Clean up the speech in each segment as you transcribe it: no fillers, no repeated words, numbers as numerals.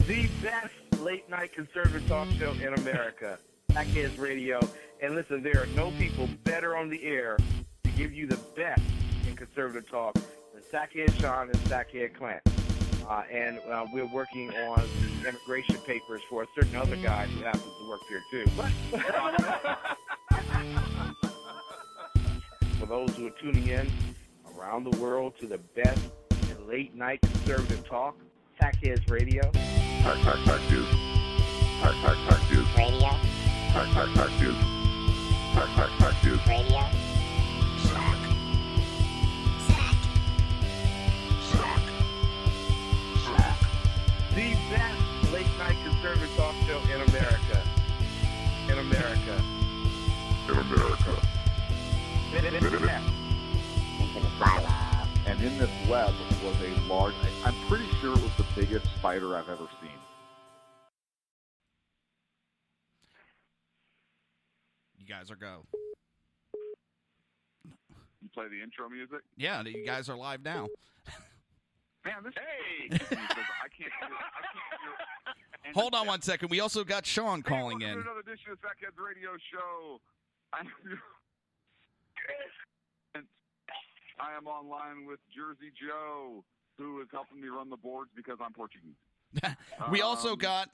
The best late night conservative talk show in America, Sackheads Radio. And listen, there are no people better on the air to give you the best in conservative talk than Sackhead Sean and Sackhead Clint. And we're working on the immigration papers for a certain other guy who happens to work here too. But for those who are tuning in around the world to the best in late night conservative talk, Sackheads Radio. Sackheads Radio. Sackheads Radio. The best late night conservative talk show in America. In America. Into the silo. And in this web was a large, I'm pretty sure it was the biggest spider I've ever seen. You guys are go. You play the intro music? Yeah, you guys are live now. Man, this Hey! I can't hear. Hold on 1 second. We also got Sean calling welcome in. to another edition of Sackheads Radio Show. I am online with Jersey Joe, who is helping me run the boards because I'm Portuguese. We also got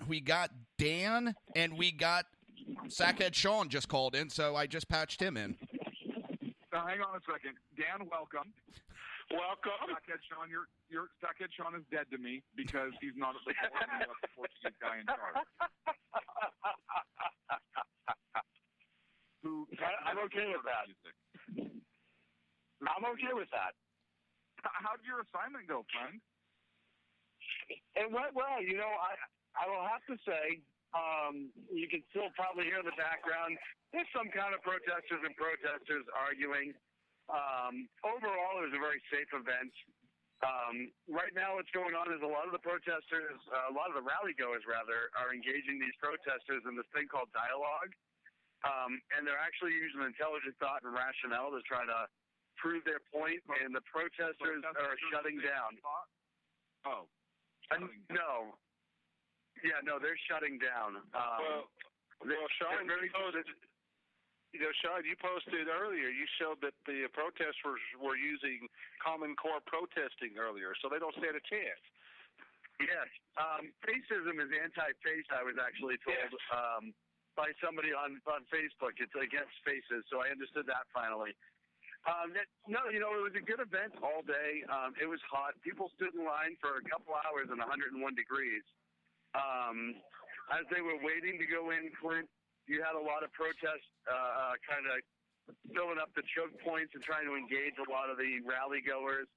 Dan, and we got Sackhead Sean just called in, so I just patched him in. Now, hang on a second. Dan, welcome. Welcome. Sackhead Sean, your Sackhead Sean is dead to me because he's not at the board and you left the Portuguese guy in charge. I'm okay with that. I'm okay with that. How did your assignment go, friend? It went well. You know, I will have to say, you can still probably hear in the background, there's some kind of protesters arguing. Overall, it was a very safe event. Right now what's going on is a lot of the protesters, a lot of the rally goers, rather, are engaging these protesters in this thing called dialogue. And they're actually using intelligent thought and rationale to try to prove their point, and the protesters are shutting down. Oh. No. Yeah, no, they're shutting down. Sean, Sean, you posted earlier, you showed that the protesters were using Common Core protesting earlier, so they don't stand a chance. Yes. Racism is anti-face, I was actually told by somebody on Facebook. It's against faces, so I understood that finally. No, you know, it was a good event all day. It was hot. People stood in line for a couple hours in 101 degrees. As they were waiting to go in, Clint, you had a lot of protests kind of filling up the choke points and trying to engage a lot of the rally goers.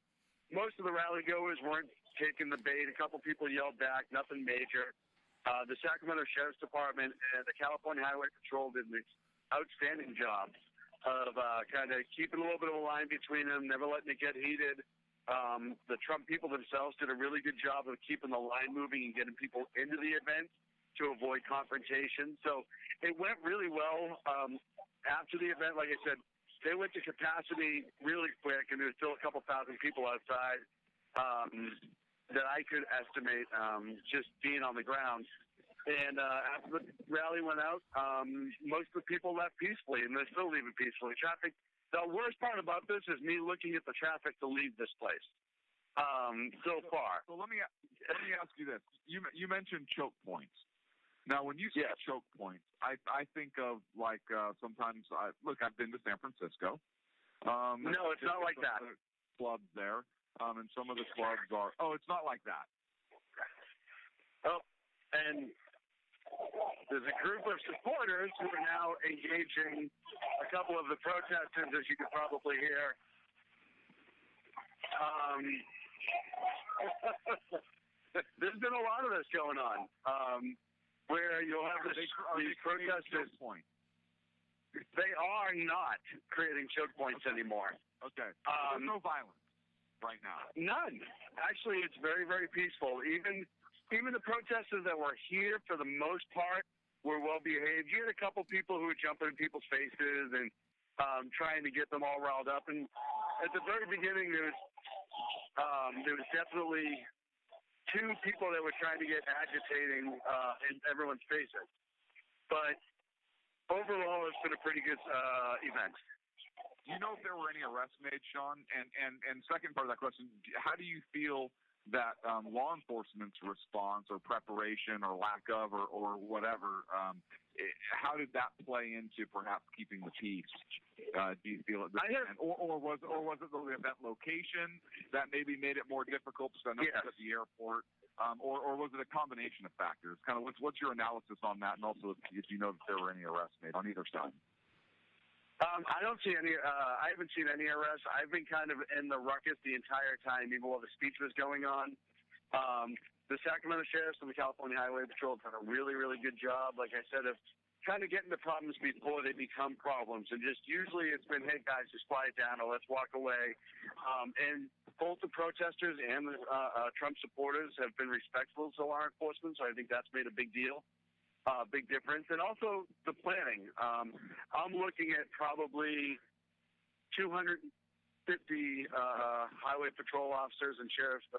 Most of the rally goers weren't taking the bait. A couple people yelled back, nothing major. The Sacramento Sheriff's Department and the California Highway Patrol did an outstanding job of kind of keeping a little bit of a line between them, never letting it get heated. The Trump people themselves did a really good job of keeping the line moving and getting people into the event to avoid confrontation. So it went really well. After the event, like I said, they went to capacity really quick, and there was still a couple thousand people outside that I could estimate just being on the ground. And after the rally went out, most of the people left peacefully, and they're still leaving peacefully. Traffic. The worst part about this is me looking at the traffic to leave this place so far. So let me ask you this. You mentioned choke points. Now, when you say choke points, I think of like sometimes I've been to San Francisco. No, it's not like that. Clubs there, and some of the clubs are. Oh, it's not like that. Oh, and there's a group of supporters who are now engaging a couple of the protesters, as you can probably hear. There's been a lot of this going on, where you'll have these protesters. They are not creating choke points anymore. Okay. There's no violence right now. None. Actually, it's very, very peaceful. Even the protesters that were here, for the most part, were well behaved. You had a couple people who were jumping in people's faces and trying to get them all riled up. And at the very beginning, there was definitely two people that were trying to get agitating in everyone's faces. But overall, it's been a pretty good event. Do you know if there were any arrests made, Sean? And second part of that question, how do you feel that law enforcement's response or preparation or lack of or whatever, how did that play into perhaps keeping the peace? Do you feel it, or was it the event location that maybe made it more difficult to send up at the airport? Or was it a combination of factors? Kind of what's your analysis on that, and also if you know if there were any arrests made on either side? I don't see any. I haven't seen any arrests. I've been kind of in the ruckus the entire time, even while the speech was going on. The Sacramento Sheriffs and the California Highway Patrol have done a really, really good job, like I said, of kind of getting the problems before they become problems. And just usually it's been, hey, guys, just quiet down or let's walk away. And both the protesters and the Trump supporters have been respectful to law enforcement, so I think that's made a big deal. Big difference. And also the planning. I'm looking at probably 250 highway patrol officers and sheriffs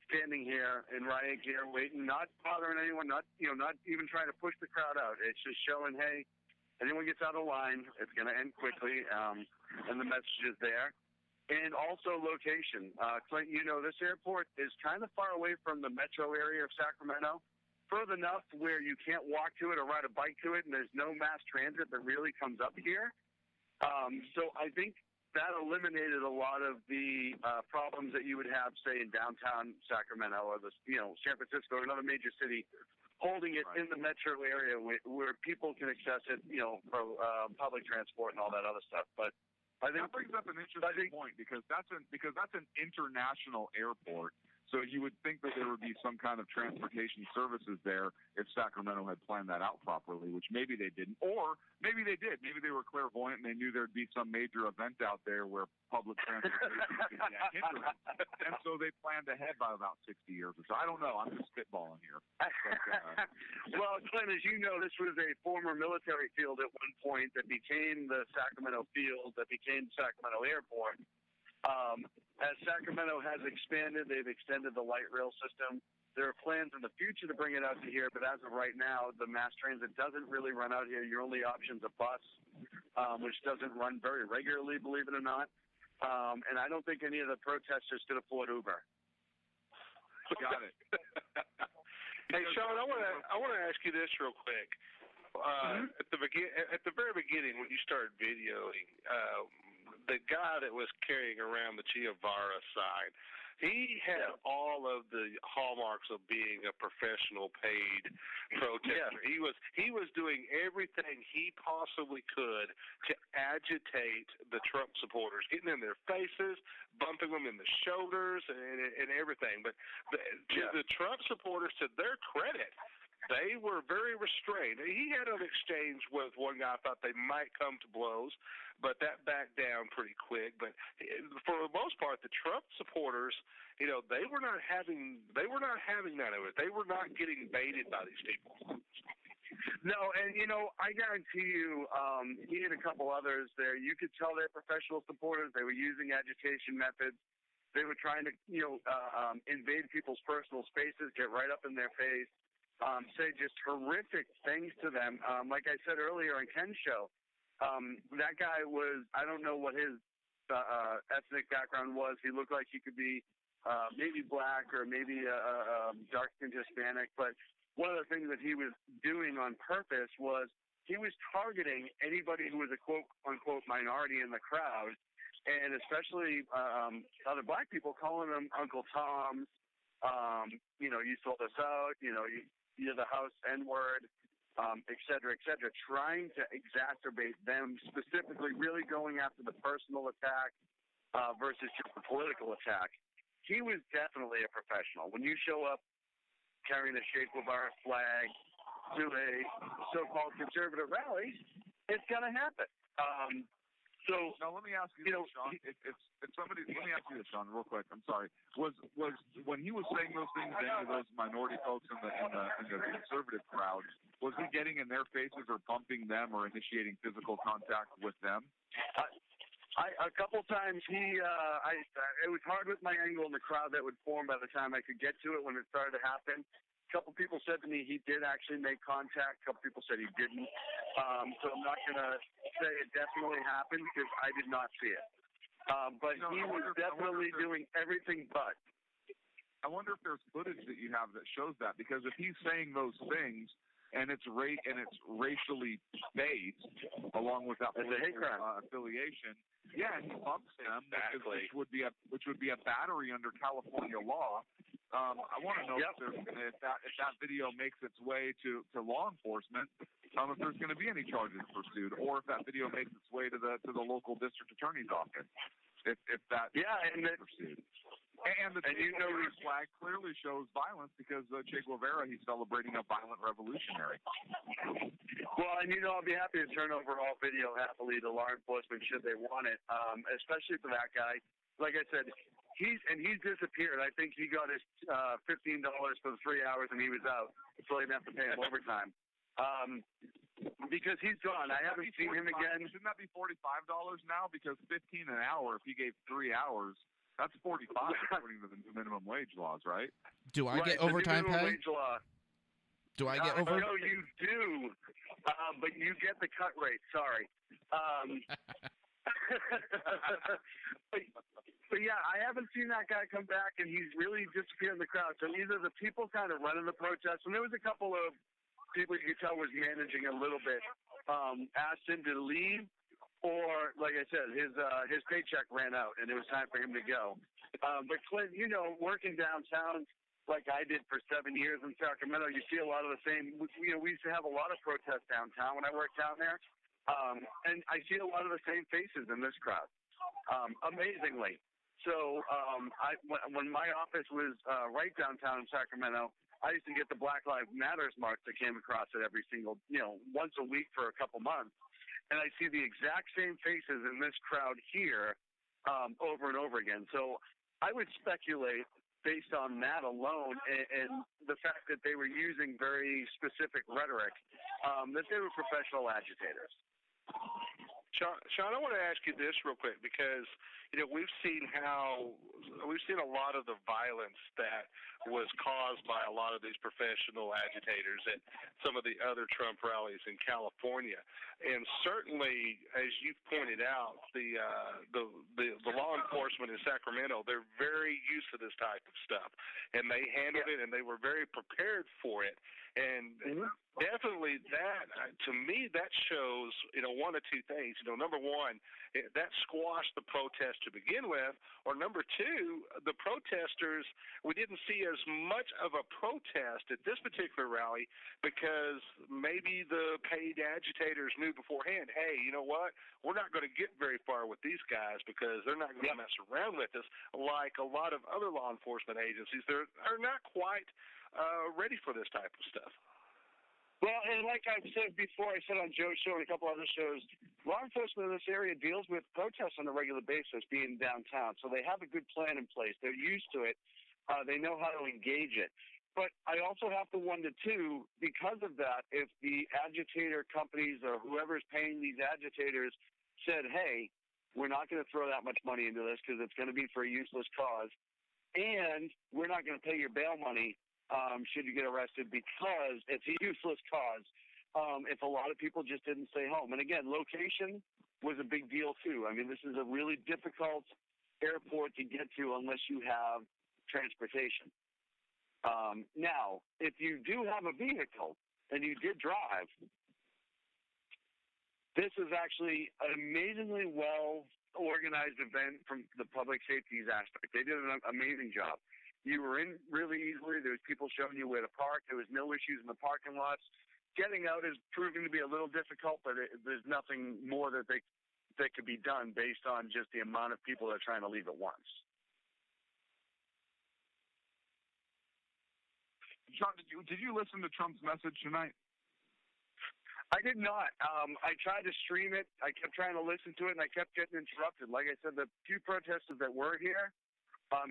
standing here in riot gear, waiting, not bothering anyone, not even trying to push the crowd out. It's just showing, hey, anyone gets out of line, it's going to end quickly, and the message is there. And also location. Clint, this airport is kind of far away from the metro area of Sacramento, further enough where you can't walk to it or ride a bike to it, and there's no mass transit that really comes up here. So I think that eliminated a lot of the problems that you would have, say, in downtown Sacramento or San Francisco or another major city, holding it in the metro area where people can access it, for public transport and all that other stuff. But I think that brings up an interesting point because that's an international airport. So you would think that there would be some kind of transportation services there if Sacramento had planned that out properly, which maybe they didn't. Or maybe they did. Maybe they were clairvoyant and they knew there'd be some major event out there where public transportation could be a hindrance. And so they planned ahead by about 60 years or so. I don't know. I'm just spitballing here. But, well, Clint, as you know, this was a former military field at one point that became the Sacramento field, that became Sacramento Airport. As Sacramento has expanded, they've extended the light rail system. There are plans in the future to bring it out to here, but as of right now, the mass transit doesn't really run out here. Your only option's a bus, which doesn't run very regularly, believe it or not. And I don't think any of the protesters could afford Uber. Got it. Hey, Sean, I want to ask you this real quick. At the very beginning, when you started videoing, the guy that was carrying around the Che Guevara sign, he had all of the hallmarks of being a professional paid protester. Yeah. He was doing everything he possibly could to agitate the Trump supporters, getting in their faces, bumping them in the shoulders, and everything. But the Trump supporters, to their credit, they were very restrained. He had an exchange with one guy. I thought they might come to blows, but that backed down pretty quick. But for the most part, the Trump supporters, they were not having none of it. They were not getting baited by these people. No, and I guarantee you, he and a couple others there, you could tell they're professional supporters. They were using agitation methods. They were trying to, invade people's personal spaces, get right up in their face. Say just horrific things to them. Like I said earlier on Ken's show, that guy was, I don't know what his ethnic background was. He looked like he could be maybe black or maybe dark-skinned Hispanic. But one of the things that he was doing on purpose was he was targeting anybody who was a quote-unquote minority in the crowd, and especially other black people, calling them Uncle Toms. You sold us out, you're the house N-word, et cetera, trying to exacerbate them, specifically really going after the personal attack versus just the political attack. He was definitely a professional. When you show up carrying a Che Guevara flag to a so-called conservative rally, it's going to happen. So now let me ask you this, Sean. Let me ask you this, Sean, real quick. I'm sorry. Was when he was saying those things to those minority folks in the conservative crowd, was he getting in their faces or bumping them or initiating physical contact with them? A couple times it was hard with my angle in the crowd that would form by the time I could get to it when it started to happen. A couple people said to me he did actually make contact. A couple people said he didn't. So I'm not going to say it definitely happened because I did not see it. But he was definitely doing everything but. I wonder if there's footage that you have that shows that, because if he's saying those things and it's racially based, along with that affiliation, yeah, he bumps them, Exactly. which would be a battery under California law. I want to know if that video makes its way to law enforcement, if there's going to be any charges pursued, or if that video makes its way to the local district attorney's office. If that pursued. And the Che Guevara flag clearly shows violence because Che Guevara, he's celebrating a violent revolutionary. Well, and I'll be happy to turn over all video happily to law enforcement should they want it, especially for that guy. Like I said, he's disappeared. I think he got his $15 for the 3 hours and he was out, so he didn't have to pay him overtime. Because he's gone. I haven't seen him again. Shouldn't that be $45 now? Because $15 an hour, if he gave 3 hours, that's $45 according to the minimum wage laws, right? Do I get overtime pay? Wage law. Do I get overtime? No, you do, but you get the cut rate. Sorry. But yeah, I haven't seen that guy come back, and he's really disappeared in the crowd. So either the people kind of running the protest, and there was a couple of people you could tell was managing a little bit, asked him to leave, or like I said, his paycheck ran out and it was time for him to go. But Clint, working downtown like I did for 7 years in Sacramento, you see a lot of the same. We used to have a lot of protests downtown when I worked down there, and I see a lot of the same faces in this crowd, amazingly. So when my office was right downtown in Sacramento, I used to get the Black Lives Matters march that came across it every single, once a week for a couple months. And I see the exact same faces in this crowd here over and over again. So I would speculate, based on that alone and the fact that they were using very specific rhetoric, that they were professional agitators. Sean, I want to ask you this real quick because we've seen a lot of the violence that was caused by a lot of these professional agitators at some of the other Trump rallies in California, and certainly, as you've pointed out, the law enforcement in Sacramento, they're very used to this type of stuff, and they handled it, and they were very prepared for it, and definitely that, to me, that shows one of two things. Number one, that squashed the protest to begin with, or number two, the protesters, we didn't see as much of a protest at this particular rally because maybe the paid agitators knew beforehand, hey, you know what, we're not going to get very far with these guys because they're not going to mess around with us like a lot of other law enforcement agencies. They're not quite ready for this type of stuff. Well, and like I've said before, I said on Joe's show and a couple other shows, law enforcement in this area deals with protests on a regular basis being downtown. So they have a good plan in place. They're used to it. They know how to engage it. But I also have to wonder, too, because of that, if the agitator companies or whoever's paying these agitators said, hey, we're not going to throw that much money into this because it's going to be for a useless cause, and we're not going to pay your bail money should you get arrested because it's a useless cause, if a lot of people just didn't stay home. And again, location was a big deal too. I mean, this is a really difficult airport to get to unless you have transportation. Now, if you do have a vehicle and you did drive, this is actually an amazingly well organized event from the public safety aspect. They did an amazing job. You were in really easily. There was people showing you where to park. There was no issues in the parking lots. Getting out is proving to be a little difficult, but there's nothing more that could be done based on just the amount of people that are trying to leave at once. Sean, did you listen to Trump's message tonight? I did not. I tried to stream it. I kept trying to listen to it, and I kept getting interrupted. Like I said, the few protesters that were here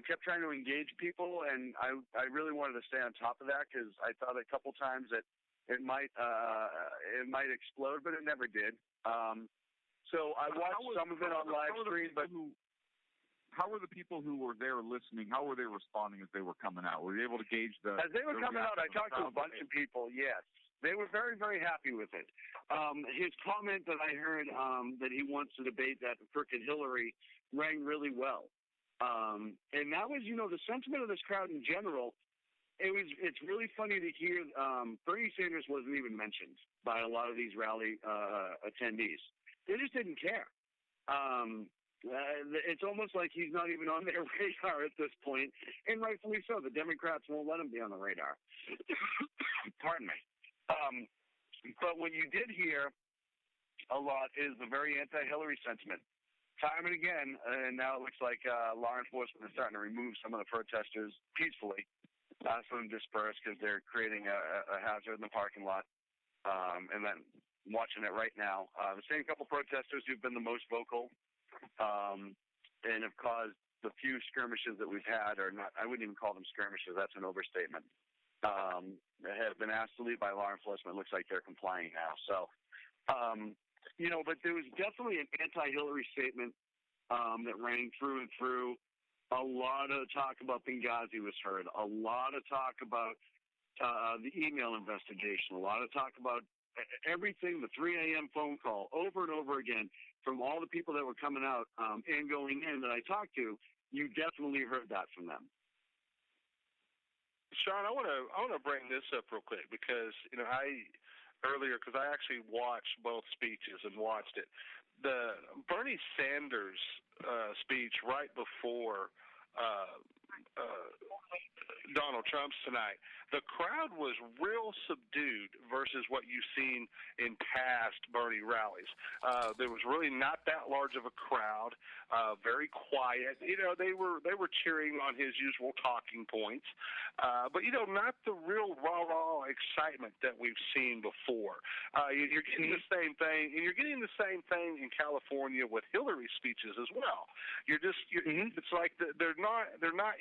kept trying to engage people, and I really wanted to stay on top of that because I thought a couple times that it might explode, but it never did. So I watched some of it on live stream, but how were the people who were there listening? How were they responding as they were coming out? Were you able to gauge the? As they were coming out, I talked to a bunch of people. Yes, they were very, very happy with it. His comment that I heard that he wants to debate that frickin' Hillary rang really well, and that was, the sentiment of this crowd in general. It's really funny to hear. Bernie Sanders wasn't even mentioned by a lot of these rally attendees. They just didn't care. It's almost like he's not even on their radar at this point, and rightfully so. The Democrats won't let him be on the radar. Pardon me. But what you did hear a lot is the very anti-Hillary sentiment. Time and again, and now it looks like law enforcement is starting to remove some of the protesters peacefully, ask them to disperse because they're creating a hazard in the parking lot. And then watching it right now, the same couple protesters who've been the most vocal and have caused the few skirmishes that we've had, or not, I wouldn't even call them skirmishes, that's an overstatement, have been asked to leave by law enforcement. It looks like they're complying now. So, but there was definitely an anti-Hillary statement that rang through and through. A lot of talk about Benghazi was heard. A lot of talk about the email investigation. A lot of talk about everything, the 3 a.m. phone call, over and over again, from all the people that were coming out and going in that I talked to. You definitely heard that from them. Sean, I want to bring this up real quick because because I actually watched both speeches and watched it. The Bernie Sanders speech right before Donald Trump's tonight, the crowd was real subdued versus what you've seen in past Bernie rallies. There was really not that large of a crowd, very quiet. They were cheering on his usual talking points, but not the real rah-rah excitement that we've seen before. You're getting the same thing, and you're getting the same thing in California with Hillary's speeches as well. It's like they're not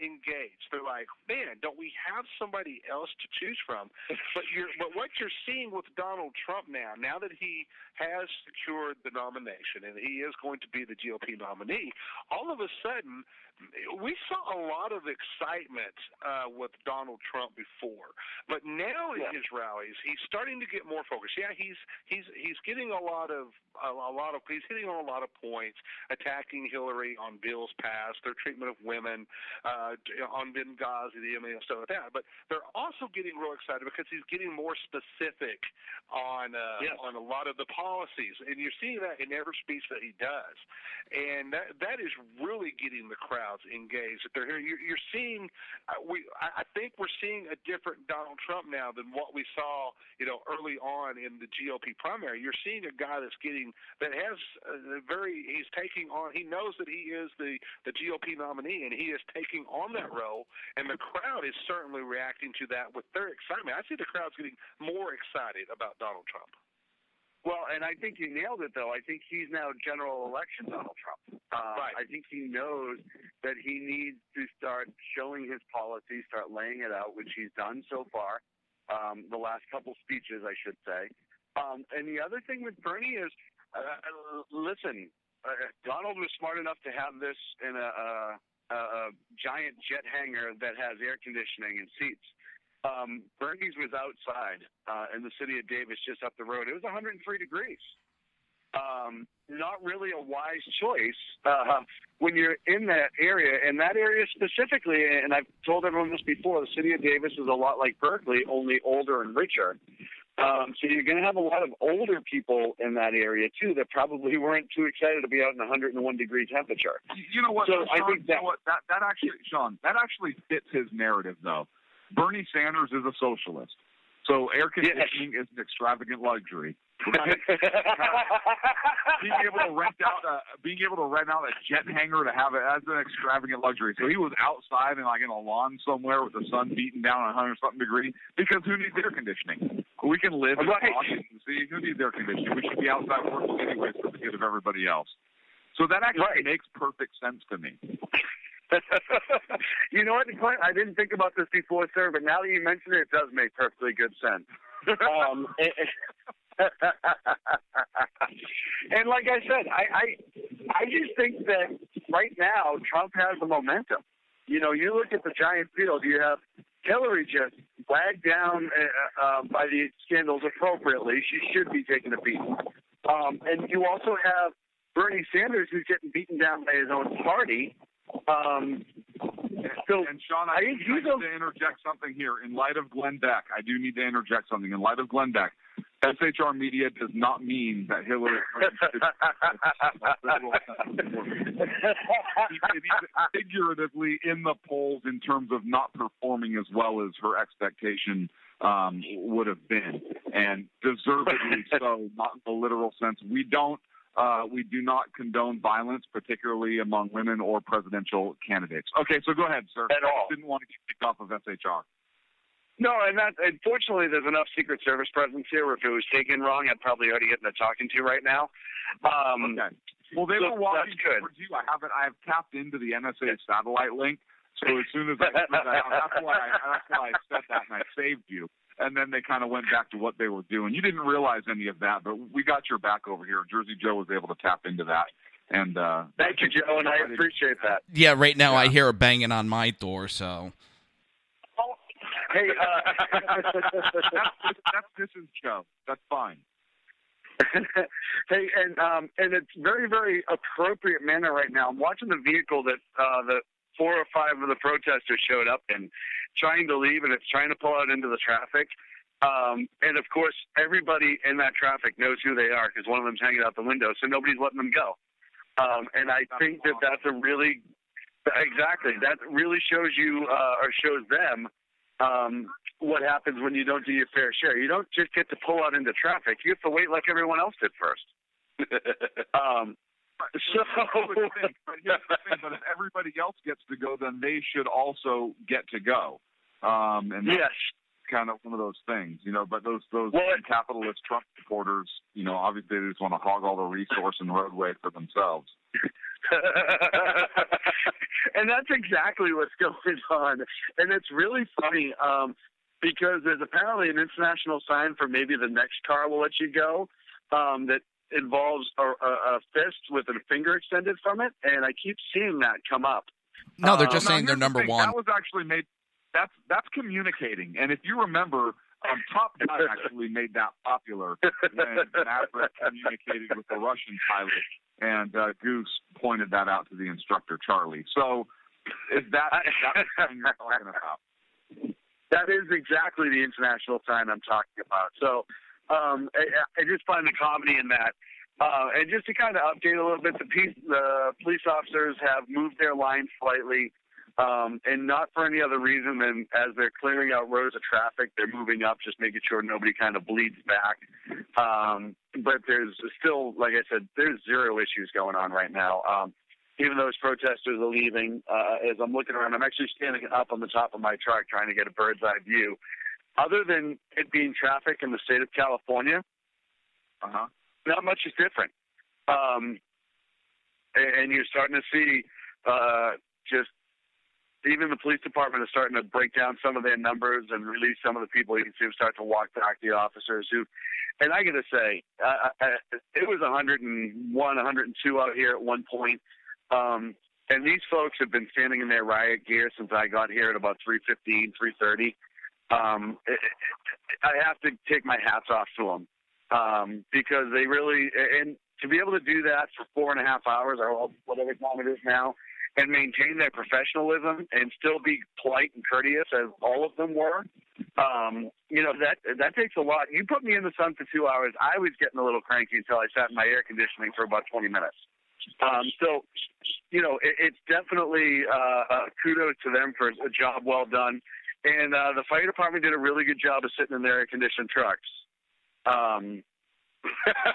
engaged. They're like, man, don't we have somebody else to choose from? But what you're seeing with Donald Trump now that he has secured the nomination and he is going to be the GOP nominee, all of a sudden we saw a lot of excitement with Donald Trump before, but now in his rallies he's starting to get more focused. Yeah, he's getting he's hitting on a lot of points, attacking Hillary on bills passed, their treatment of women, on Benghazi, the email stuff like that. But they're also getting real excited because he's getting more specific on a lot of the policies, and you're seeing that in every speech that he does, and that is really getting the crowds engaged. That they're hearing. You're seeing. I think we're seeing a different Donald Trump now than what we saw, early on in the GOP primary. You're seeing a guy he's taking on. He knows that he is the GOP nominee, and he is taking on that role. And the crowd is certainly reacting to that with their excitement. I see the crowd's getting more excited about Donald Trump. Well, and I think you nailed it, though. I think he's now general election Donald Trump. Right. I think he knows that he needs to start showing his policy, start laying it out, which he's done so far, the last couple speeches, I should say. And the other thing with Bernie is, listen, Donald was smart enough to have this in a giant jet hangar that has air conditioning and seats. Bernie's was outside in the city of Davis, just up the road. It was 103 degrees. Not really a wise choice when you're in that area. And that area specifically, and I've told everyone this before, the city of Davis is a lot like Berkeley, only older and richer. So you're going to have a lot of older people in that area, too, that probably weren't too excited to be out in 101-degree temperature. You know what, so Sean, I think that actually fits his narrative, though. Bernie Sanders is a socialist, so air conditioning is an extravagant luxury. being able to rent out a jet hangar to have it as an extravagant luxury. So he was outside and in a lawn somewhere with the sun beating down 100-something degrees, because who needs air conditioning? We can live and talk and see. Who needs air conditioning? We should be outside working anyways for the good of everybody else. So that actually makes perfect sense to me. You know what, Clint? I didn't think about this before, sir, but now that you mention it, it does make perfectly good sense. And like I said, I just think that right now Trump has the momentum. You know, you look at the giant field, you have Hillary just wagged down by the scandals appropriately. She should be taking a beating. And you also have Bernie Sanders, who's getting beaten down by his own party. And Sean, I need to interject something here. In light of Glenn Beck, I do need to interject something. In light of Glenn Beck, SHR media does not mean that Hillary Clinton figuratively in the polls in terms of not performing as well as her expectation would have been, and deservedly so, not in the literal sense. We do not condone violence, particularly among women or presidential candidates. Okay, so go ahead, sir. At all. I didn't want to get kicked off of SHR. No, and unfortunately, there's enough Secret Service presence here where if it was taken wrong, I'd probably already get into talking to right now. Okay. Well, they were walking good. towards you. I have tapped into the NSA satellite link, so as soon as I figured that out, that's why I said that and I saved you. And then they kind of went back to what they were doing. You didn't realize any of that, but we got your back over here. Jersey Joe was able to tap into that. And thank you, Joe, and I appreciate that. Yeah, right now I hear a banging on my door, so. Hey, that's this is Joe. That's fine. Hey, and it's very, very appropriate manner right now. I'm watching the vehicle that the 4 or 5 of the protesters showed up in, trying to leave, and it's trying to pull out into the traffic. And of course, everybody in that traffic knows who they are because one of them's hanging out the window, so nobody's letting them go. And I think that that's a really, exactly, that really shows you or shows them what happens when you don't do your fair share. You don't just get to pull out into traffic. You have to wait like everyone else did first. But if everybody else gets to go, then they should also get to go. And yes, kind of one of those things, you know. But those capitalist Trump supporters, you know, obviously they just want to hog all the resource and roadway for themselves. And that's exactly what's going on. And it's really funny because there's apparently an international sign for maybe the next car will let you go that involves a fist with a finger extended from it, and I keep seeing that come up. No, they're just saying they're number one. That was actually made. That's communicating, and if you remember, Top Gun actually made that popular when Maverick communicated with the Russian pilot, and Goose pointed that out to the instructor Charlie. So, is that the thing you're talking about? That is exactly the international sign I'm talking about. So. I just find the comedy in that. And just to kind of update a little bit, the police officers have moved their line slightly, and not for any other reason than as they're clearing out rows of traffic, they're moving up, just making sure nobody kind of bleeds back. But there's still, like I said, there's zero issues going on right now. Even those protesters are leaving. As I'm looking around, I'm actually standing up on the top of my truck trying to get a bird's eye view. Other than it being traffic in the state of California, not much is different. And you're starting to see just even the police department is starting to break down some of their numbers and release some of the people. You can see them start to walk back, the officers who, and I got to say, it was 101, 102 out here at one point. And these folks have been standing in their riot gear since I got here at about 3:15, 3:30. I have to take my hats off to them because they really, and to be able to do that for 4.5 hours or whatever time it is now, and maintain their professionalism and still be polite and courteous as all of them were, you know, that takes a lot. You put me in the sun for 2 hours, I was getting a little cranky until I sat in my air conditioning for about 20 minutes. So, you know, it's definitely kudos to them for a job well done. And the fire department did a really good job of sitting in their air-conditioned trucks.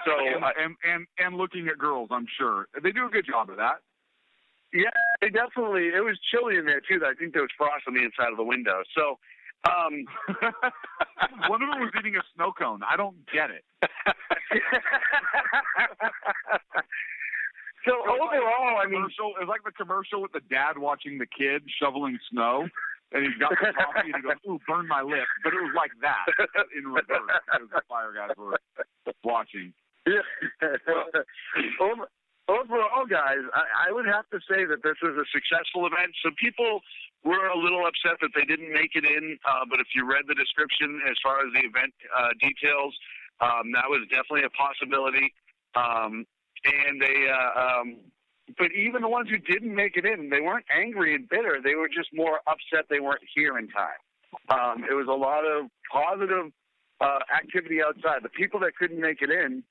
So and looking at girls, I'm sure they do a good job of that. Yeah, they definitely. It was chilly in there too. I think there was frost on the inside of the window. So one of them was eating a snow cone. I don't get it. So overall, I mean, it's like the commercial with the dad watching the kid shoveling snow. And he's got the coffee, and he goes, "Ooh, burn my lip." But it was like that in reverse because the fire guys were watching. Yeah. Overall, guys, I would have to say that this was a successful event. Some people were a little upset that they didn't make it in, but if you read the description as far as the event details, that was definitely a possibility. And they, but even the ones who didn't make it in, they weren't angry and bitter. They were just more upset they weren't here in time. It was a lot of positive activity outside. The people that couldn't make it in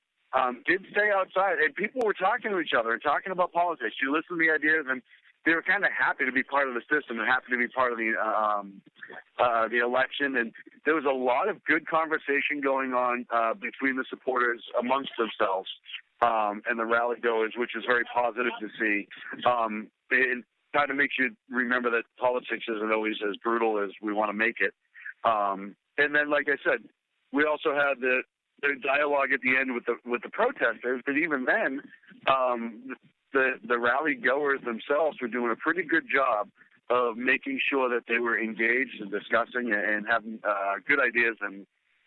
did stay outside, and people were talking to each other and talking about politics. You listen to the ideas, and they were kind of happy to be part of the system and happy to be part of the election. And there was a lot of good conversation going on between the supporters amongst themselves and the rally goers, which is very positive to see. It kind of makes you remember that politics isn't always as brutal as we want to make it. And then, like I said, we also had the dialogue at the end with the protesters, but even then, the rally goers themselves were doing a pretty good job of making sure that they were engaged and discussing and having good ideas. And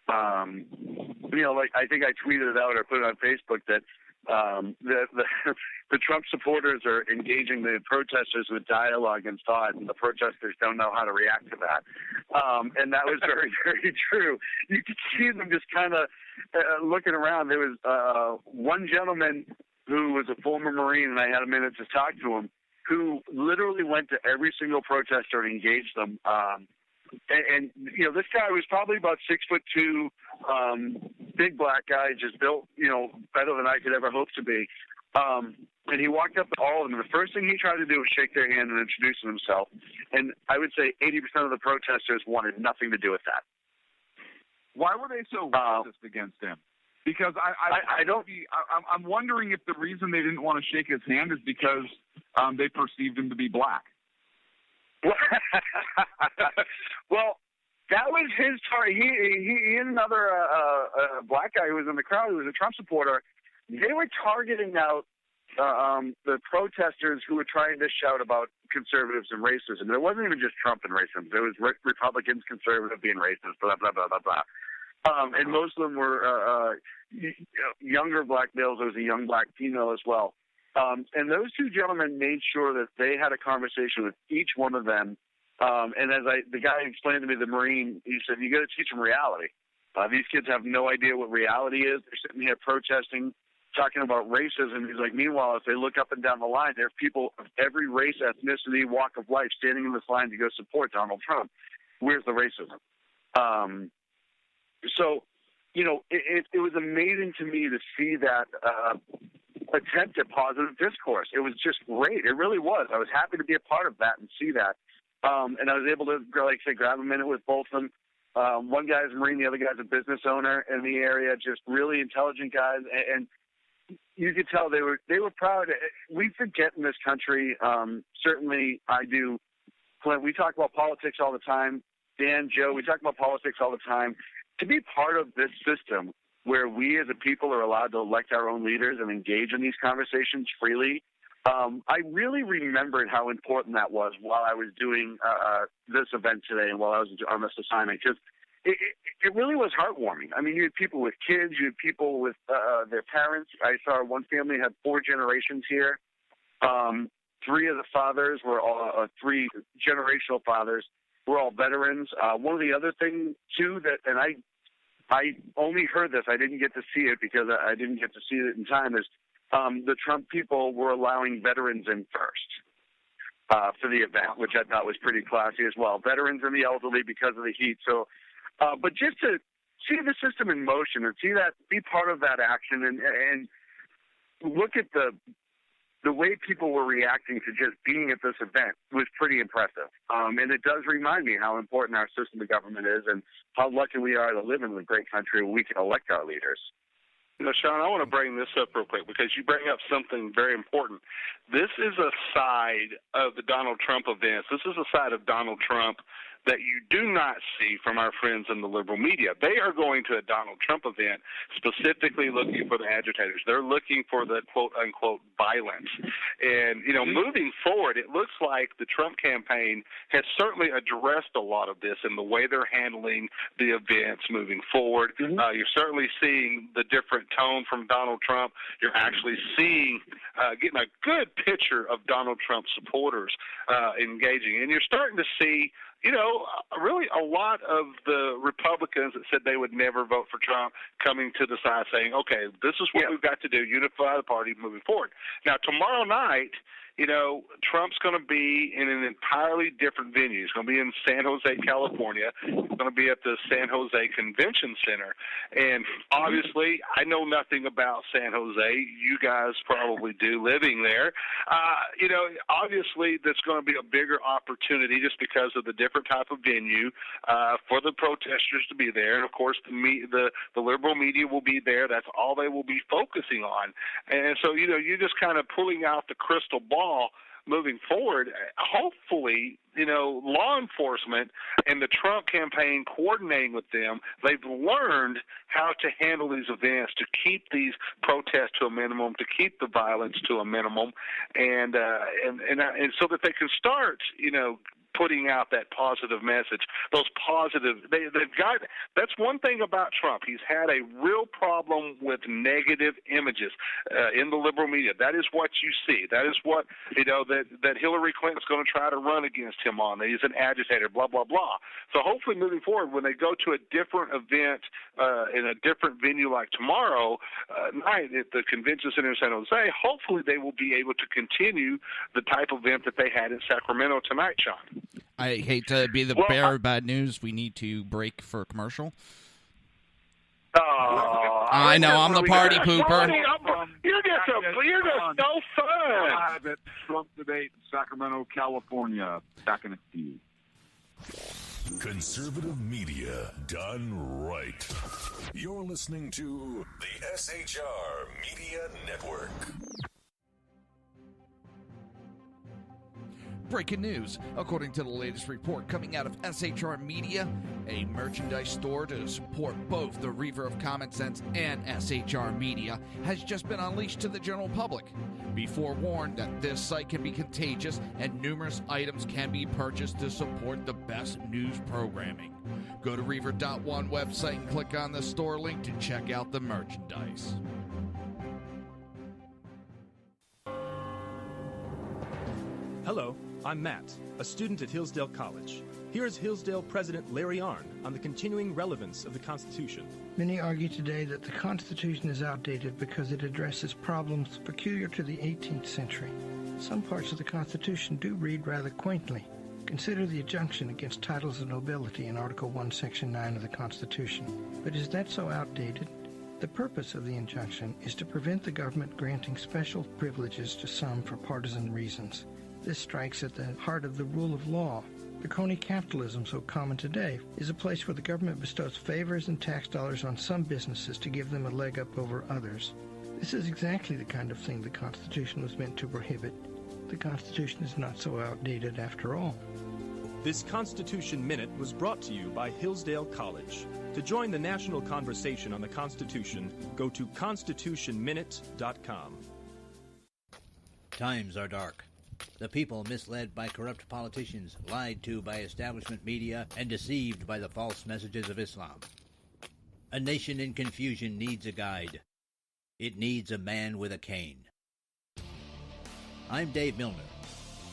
like I think I tweeted it out or put it on Facebook that the Trump supporters are engaging the protesters with dialogue and thought, and the protesters don't know how to react to that. And that was very, very true. You could see them just kind of looking around. There was one gentleman who was a former Marine, and I had a minute to talk to him, who literally went to every single protester and engaged them. And this guy was probably about 6'2", big black guy, just built, better than I could ever hope to be. And he walked up to all of them. The first thing he tried to do was shake their hand and introduce himself. And I would say 80% of the protesters wanted nothing to do with that. Why were they so racist against him? Because I'm wondering if the reason they didn't want to shake his hand is because they perceived him to be black. Well, that was his target. He and another black guy who was in the crowd, who was a Trump supporter, they were targeting out the protesters who were trying to shout about conservatives and racism. It wasn't even just Trump and racism. There was Republicans, conservative being racist, blah, blah, blah, blah, blah. And most of them were younger black males. There was a young black female as well. And those two gentlemen made sure that they had a conversation with each one of them. And as the guy explained to me, the Marine, he said, you got to teach them reality. These kids have no idea what reality is. They're sitting here protesting, talking about racism. He's like, meanwhile, if they look up and down the line, there are people of every race, ethnicity, walk of life standing in this line to go support Donald Trump. Where's the racism? So, it was amazing to me to see that attempt at positive discourse. It was just great. It really was. I was happy to be a part of that and see that. And I was able to, like I say, grab a minute with both of them. One guy's a Marine, the other guy's a business owner in the area, just really intelligent guys. And you could tell they were proud. We forget in this country, certainly I do, Clint, we talk about politics all the time. Dan, Joe, we talk about politics all the time. To be part of this system where we as a people are allowed to elect our own leaders and engage in these conversations freely, I really remembered how important that was while I was doing this event today and while I was on this assignment, because it really was heartwarming. I mean, you had people with kids, you had people with their parents. I saw one family had 4 generations here. 3 of the fathers were all 3 generational fathers were all veterans. One of the other things too and I only heard this, I didn't get to see it because I didn't get to see it in time, is the Trump people were allowing veterans in first for the event, which I thought was pretty classy as well. Veterans and the elderly because of the heat. So, but just to see the system in motion and see that, be part of that action and look at the way people were reacting to just being at this event was pretty impressive. And it does remind me how important our system of government is and how lucky we are to live in a great country where we can elect our leaders. Sean, I want to bring this up real quick because you bring up something very important. This is a side of the Donald Trump events. This is a side of Donald Trump that you do not see from our friends in the liberal media. They are going to a Donald Trump event specifically looking for the agitators. They're looking for the quote-unquote violence. And, moving forward, it looks like the Trump campaign has certainly addressed a lot of this in the way they're handling the events moving forward. You're certainly seeing the different tone from Donald Trump. You're actually seeing, getting a good picture of Donald Trump supporters engaging. And you're starting to see, really a lot of the Republicans that said they would never vote for Trump coming to the side saying, okay, this is what we've got to do, unify the party moving forward. Now, tomorrow night, Trump's going to be in an entirely different venue. He's going to be in San Jose, California. He's going to be at the San Jose Convention Center. And obviously, I know nothing about San Jose. You guys probably do, living there. Obviously, there's going to be a bigger opportunity just because of the different type of venue for the protesters to be there. And, of course, the liberal media will be there. That's all they will be focusing on. And so, you're just kind of pulling out the crystal ball moving forward. Hopefully, law enforcement and the Trump campaign coordinating with them, they've learned how to handle these events, to keep these protests to a minimum, to keep the violence to a minimum, and so that they can start, putting out that positive message. Those positive, they've got. That's one thing about Trump. He's had a real problem with negative images in the liberal media. That is what you see. That is what that Hillary Clinton's going to try to run against him on. That he's an agitator. Blah blah blah. So hopefully, moving forward, when they go to a different event in a different venue like tomorrow night at the Convention Center in San Jose, hopefully they will be able to continue the type of event that they had in Sacramento tonight, Sean. I hate to be the bearer of bad news. We need to break for a commercial. I know, I'm the party pooper. You're just so fun. Live at Trump Debate in Sacramento, California. Back in a few. Conservative media done right. You're listening to the SHR Media Network. Breaking news. According to the latest report coming out of SHR Media, a merchandise store to support both the Reaver of Common Sense and SHR Media has just been unleashed to the general public. Be forewarned that this site can be contagious and numerous items can be purchased to support the best news programming. Go to Reaver.one website and click on the store link to check out the merchandise. Hello, I'm Matt, a student at Hillsdale College. Here's Hillsdale President Larry Arnn on the continuing relevance of the Constitution. Many argue today that the Constitution is outdated because it addresses problems peculiar to the 18th century. Some parts of the Constitution do read rather quaintly. Consider the injunction against titles of nobility in Article 1, Section 9 of the Constitution. But is that so outdated? The purpose of the injunction is to prevent the government granting special privileges to some for partisan reasons. This strikes at the heart of the rule of law. The crony capitalism so common today is a place where the government bestows favors and tax dollars on some businesses to give them a leg up over others. This is exactly the kind of thing the Constitution was meant to prohibit. The Constitution is not so outdated after all. This Constitution Minute was brought to you by Hillsdale College. To join the national conversation on the Constitution, go to constitutionminute.com. Times are dark. The people misled by corrupt politicians, lied to by establishment media, and deceived by the false messages of Islam. A nation in confusion needs a guide. It needs a man with a cane. I'm Dave Milner.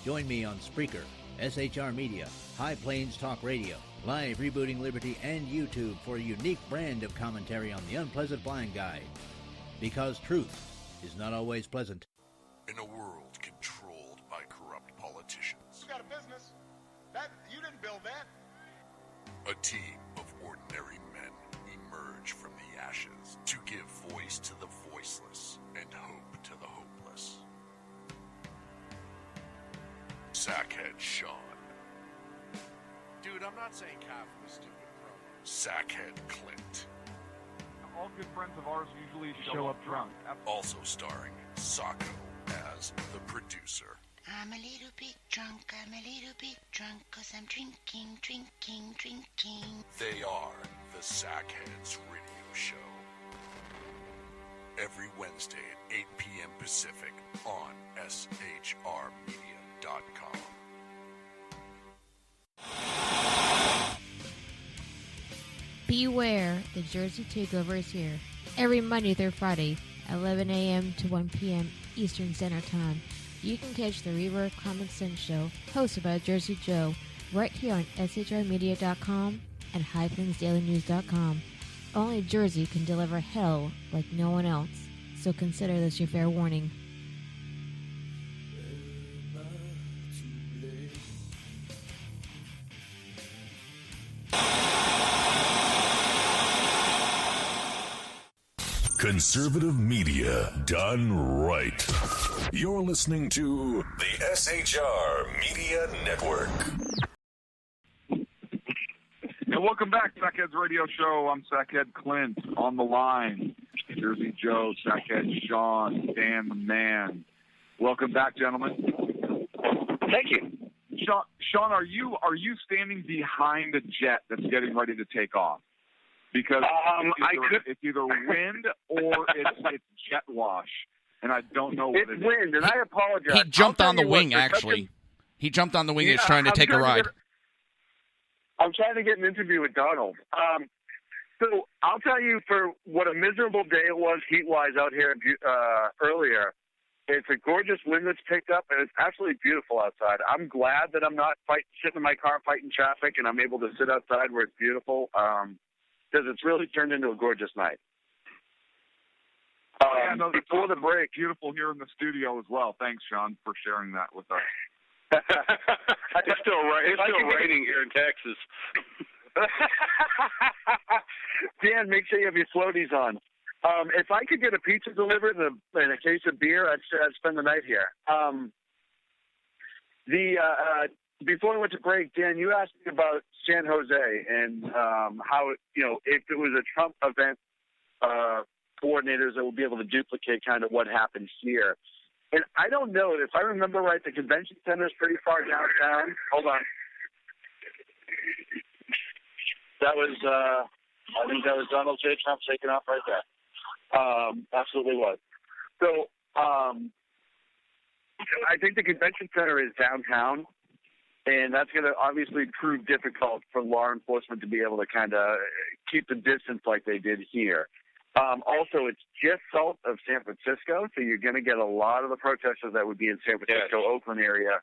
Join me on Spreaker, SHR Media, High Plains Talk Radio, Live Rebooting Liberty, and YouTube for a unique brand of commentary on the unpleasant blind guide. Because truth is not always pleasant. In a world controlled by corrupt politicians. You got a business. You didn't build that. A team of ordinary men emerge from the ashes to give voice to the voiceless and hope to the hopeless. Sackhead Sean. Dude, I'm not saying half of the stupid promo. Sackhead Clint. All good friends of ours usually show up drunk. Also starring Sacco as the producer. I'm a little bit drunk, I'm a little bit drunk, 'cause I'm drinking. They are the Sackheads Radio Show. Every Wednesday at 8 p.m. Pacific on SHRmedia.com. Beware, the Jersey Takeover is here. Every Monday through Friday, 11 a.m. to 1 p.m. Eastern Standard Time. You can catch the Reaver of Common Sense show, hosted by Jersey Joe, right here on SHRmedia.com and HighPlainsDailyNews.com. Only Jersey can deliver hell like no one else, so consider this your fair warning. Conservative media done right. You're listening to the SHR Media Network. And welcome back, Sackheads Radio Show. I'm Sackhead Clint. On the line, Jersey Joe, Sackhead Sean, Dan the Man. Welcome back, gentlemen. Thank you. Sean, are you standing behind a jet that's getting ready to take off? Because it's either wind or it's jet wash, and I don't know what it is. It's wind, and I apologize. He jumped on the wing, actually. He jumped on the wing and is trying to take a ride. I'm trying to get an interview with Donald. So I'll tell you, for what a miserable day it was heat-wise out here earlier, it's a gorgeous wind that's picked up, and it's absolutely beautiful outside. I'm glad that I'm not sitting in my car fighting traffic, and I'm able to sit outside where it's beautiful. Because it's really turned into a gorgeous night. Before the break, beautiful here in the studio as well. Thanks, Sean, for sharing that with us. It's still raining here in Texas. Dan, make sure you have your floaties on. If I could get a pizza delivered and a case of beer, I'd spend the night here. Before we went to break, Dan, you asked me about San Jose and how, if it was a Trump event, coordinators that will be able to duplicate kind of what happened here. And I don't know. If I remember right, the convention center is pretty far downtown. Hold on. That was, I think that was Donald J. Trump taking off right there. Absolutely was. So I think the convention center is downtown. And that's going to obviously prove difficult for law enforcement to be able to kind of keep the distance like they did here. Also, it's just south of San Francisco, so you're going to get a lot of the protesters that would be in San Francisco, Oakland area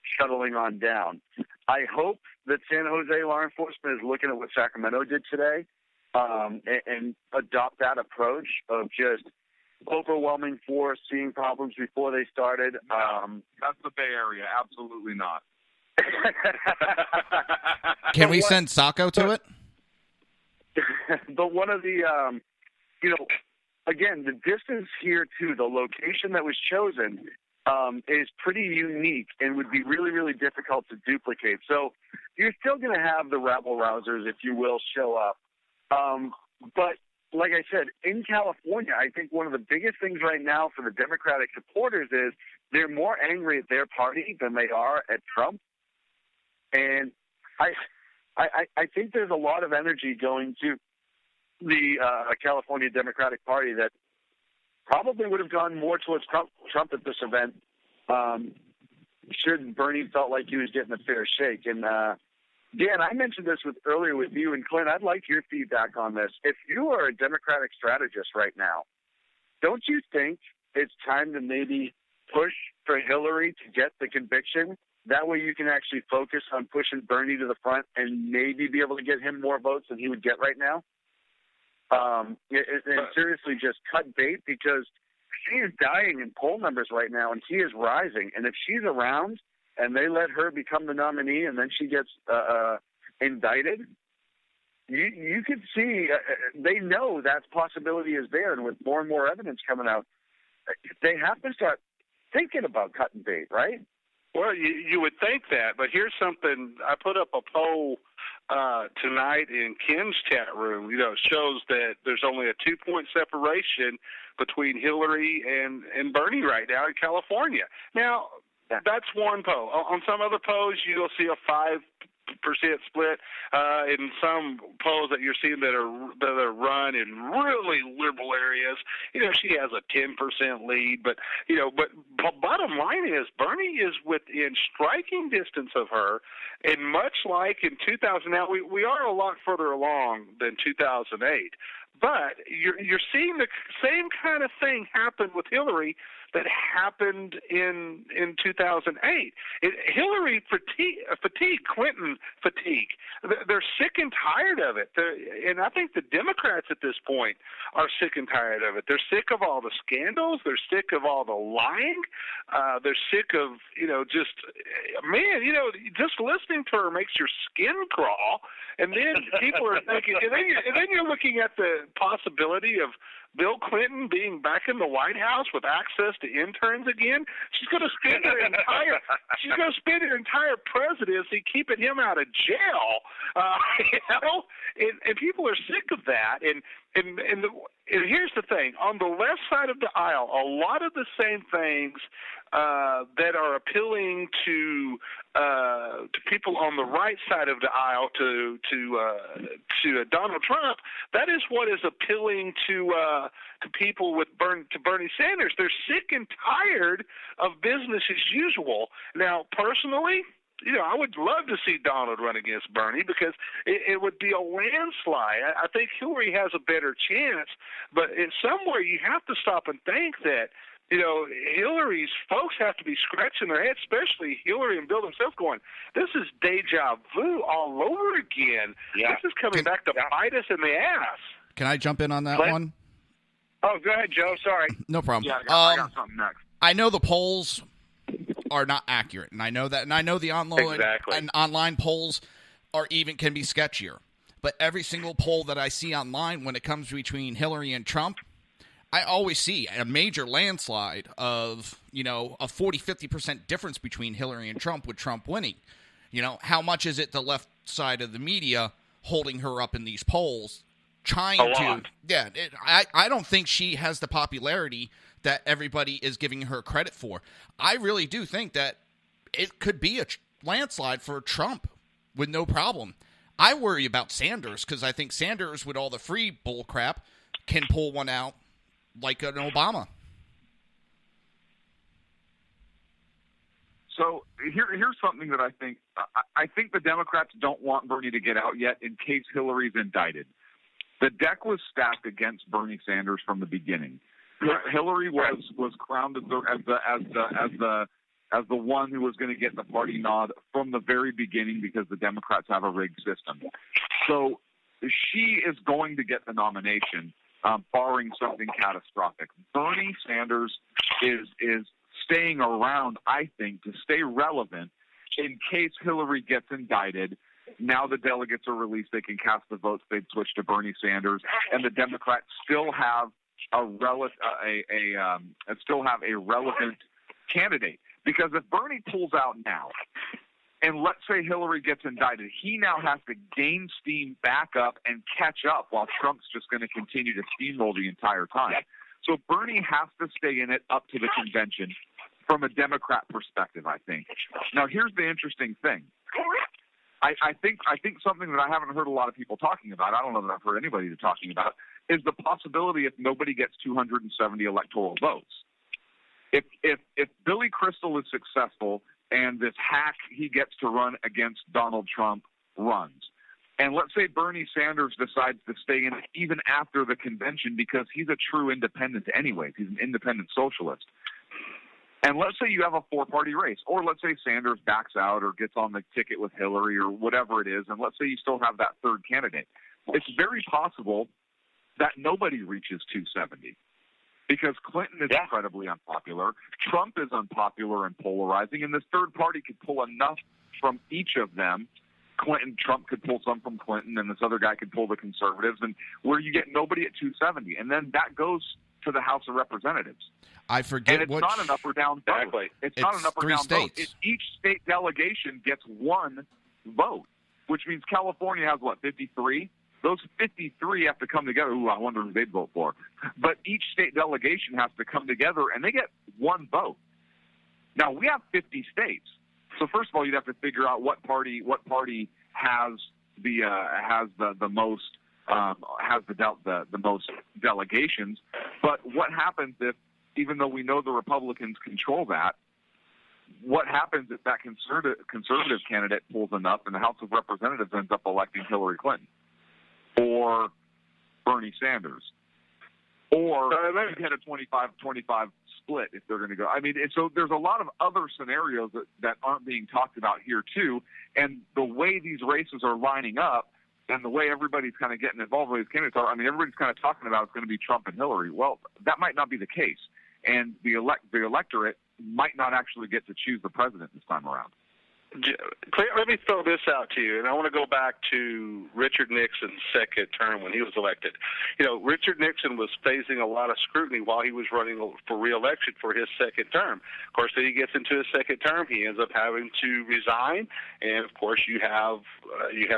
shuttling on down. I hope that San Jose law enforcement is looking at what Sacramento did today and adopt that approach of just overwhelming force, seeing problems before they started. That's the Bay Area. Absolutely not. Can we send Sacco to it? But one of the, again, the distance here to the location that was chosen is pretty unique and would be really, really difficult to duplicate. So you're still going to have the rabble-rousers, if you will, show up. But like I said, in California, I think one of the biggest things right now for the Democratic supporters is they're more angry at their party than they are at Trump. And I think there's a lot of energy going to the California Democratic Party that probably would have gone more towards Trump at this event should Bernie felt like he was getting a fair shake. And Dan, I mentioned this earlier with you and Clint. I'd like your feedback on this. If you are a Democratic strategist right now, don't you think it's time to maybe push for Hillary to get the conviction? That way you can actually focus on pushing Bernie to the front and maybe be able to get him more votes than he would get right now. And seriously, just cut bait, because she is dying in poll numbers right now and he is rising. And if she's around and they let her become the nominee and then she gets indicted, you could see they know that possibility is there. And with more and more evidence coming out, they have to start thinking about cutting bait, right? Well, you would think that, but here's something. I put up a poll tonight in Ken's chat room. It shows that there's only a 2-point separation between Hillary and Bernie right now in California. Now, that's one poll. On some other polls, you'll see a 5% split. In some polls that you're seeing that are run in really liberal areas, she has a 10% lead. But bottom line is Bernie is within striking distance of her, and much like in 2000, now we are a lot further along than 2008. But you're seeing the same kind of thing happen with Hillary that happened in 2008. Hillary fatigue, Clinton fatigue. They're sick and tired of it. And I think the Democrats at this point are sick and tired of it. They're sick of all the scandals. They're sick of all the lying. They're sick of, just listening to her makes your skin crawl. And then people are thinking, and then you're looking at the possibility of Bill Clinton being back in the White House with access to interns again. She's going to spend her entire presidency keeping him out of jail. And people are sick of that. And here's the thing: on the left side of the aisle, a lot of the same things that are appealing to people on the right side of the aisle to Donald Trump, that is what is appealing to people to Bernie Sanders. They're sick and tired of business as usual. Now, personally, I would love to see Donald run against Bernie because it would be a landslide. I think Hillary has a better chance, but somewhere you have to stop and think that Hillary's folks have to be scratching their heads, especially Hillary and Bill themselves, going, this is deja vu all over again. Yeah. This is coming back to bite us in the ass. Can I jump in on that one? Oh, go ahead, Joe. Sorry. No problem. Yeah, I got something next. I know the polls are not accurate, and I know that, and I know the online polls can be sketchier. But every single poll that I see online when it comes between Hillary and Trump, I always see a major landslide of, a 40-50% difference between Hillary and Trump, with Trump winning. How much is it the left side of the media holding her up in these polls, trying to? Yeah, I don't think she has the popularity that everybody is giving her credit for. I really do think that it could be a landslide for Trump with no problem. I worry about Sanders because I think Sanders, with all the free bull crap, can pull one out like an Obama. So here's something that I think. I think the Democrats don't want Bernie to get out yet in case Hillary's indicted. The deck was stacked against Bernie Sanders from the beginning. Hillary was crowned as the one who was going to get the party nod from the very beginning because the Democrats have a rigged system. So she is going to get the nomination, barring something catastrophic. Bernie Sanders is staying around, I think, to stay relevant in case Hillary gets indicted. Now the delegates are released; they can cast the votes. They'd switch to Bernie Sanders, and the Democrats still have a relevant candidate. Because if Bernie pulls out now, and let's say Hillary gets indicted, he now has to gain steam back up and catch up while Trump's just going to continue to steamroll the entire time. So Bernie has to stay in it up to the convention from a Democrat perspective, I think. Now, here's the interesting thing. I think something that I haven't heard a lot of people talking about, I don't know that I've heard anybody talking about, is the possibility if nobody gets 270 electoral votes. If Billy Crystal is successful and this hack he gets to run against Donald Trump runs, and let's say Bernie Sanders decides to stay in it even after the convention because he's a true independent anyways, he's an independent socialist. And let's say you have a four-party race, or let's say Sanders backs out or gets on the ticket with Hillary or whatever it is, and let's say you still have that third candidate. It's very possible that nobody reaches 270 because Clinton is incredibly unpopular, Trump is unpopular and polarizing, and this third party could pull enough from each of them. Trump could pull some from Clinton, and this other guy could pull the conservatives, and where you get nobody at 270, and then that goes to the House of Representatives. I forget and it's not an up or down vote. Exactly. It's not an up or down states. vote. Each state delegation gets one vote, which means California has, 53? Those 53 have to come together. Ooh, I wonder who they'd vote for. But each state delegation has to come together, and they get one vote. Now we have 50 states, so first of all, you'd have to figure out what party has the most delegations. But what happens if, even though we know the Republicans control that, what happens if that conservative candidate pulls enough and the House of Representatives ends up electing Hillary Clinton or Bernie Sanders? Or you get a 25-25 split if they're going to go. I mean, and so there's a lot of other scenarios that aren't being talked about here, too. And the way these races are lining up and the way everybody's kind of getting involved with these candidates are, I mean, everybody's kind of talking about it's going to be Trump and Hillary. Well, that might not be the case. And the electorate might not actually get to choose the president this time around. Let me throw this out to you, and I want to go back to Richard Nixon's second term when he was elected. You know, Richard Nixon was facing a lot of scrutiny while he was running for re-election for his second term. Of course, then he gets into his second term, he ends up having to resign, and of course, you have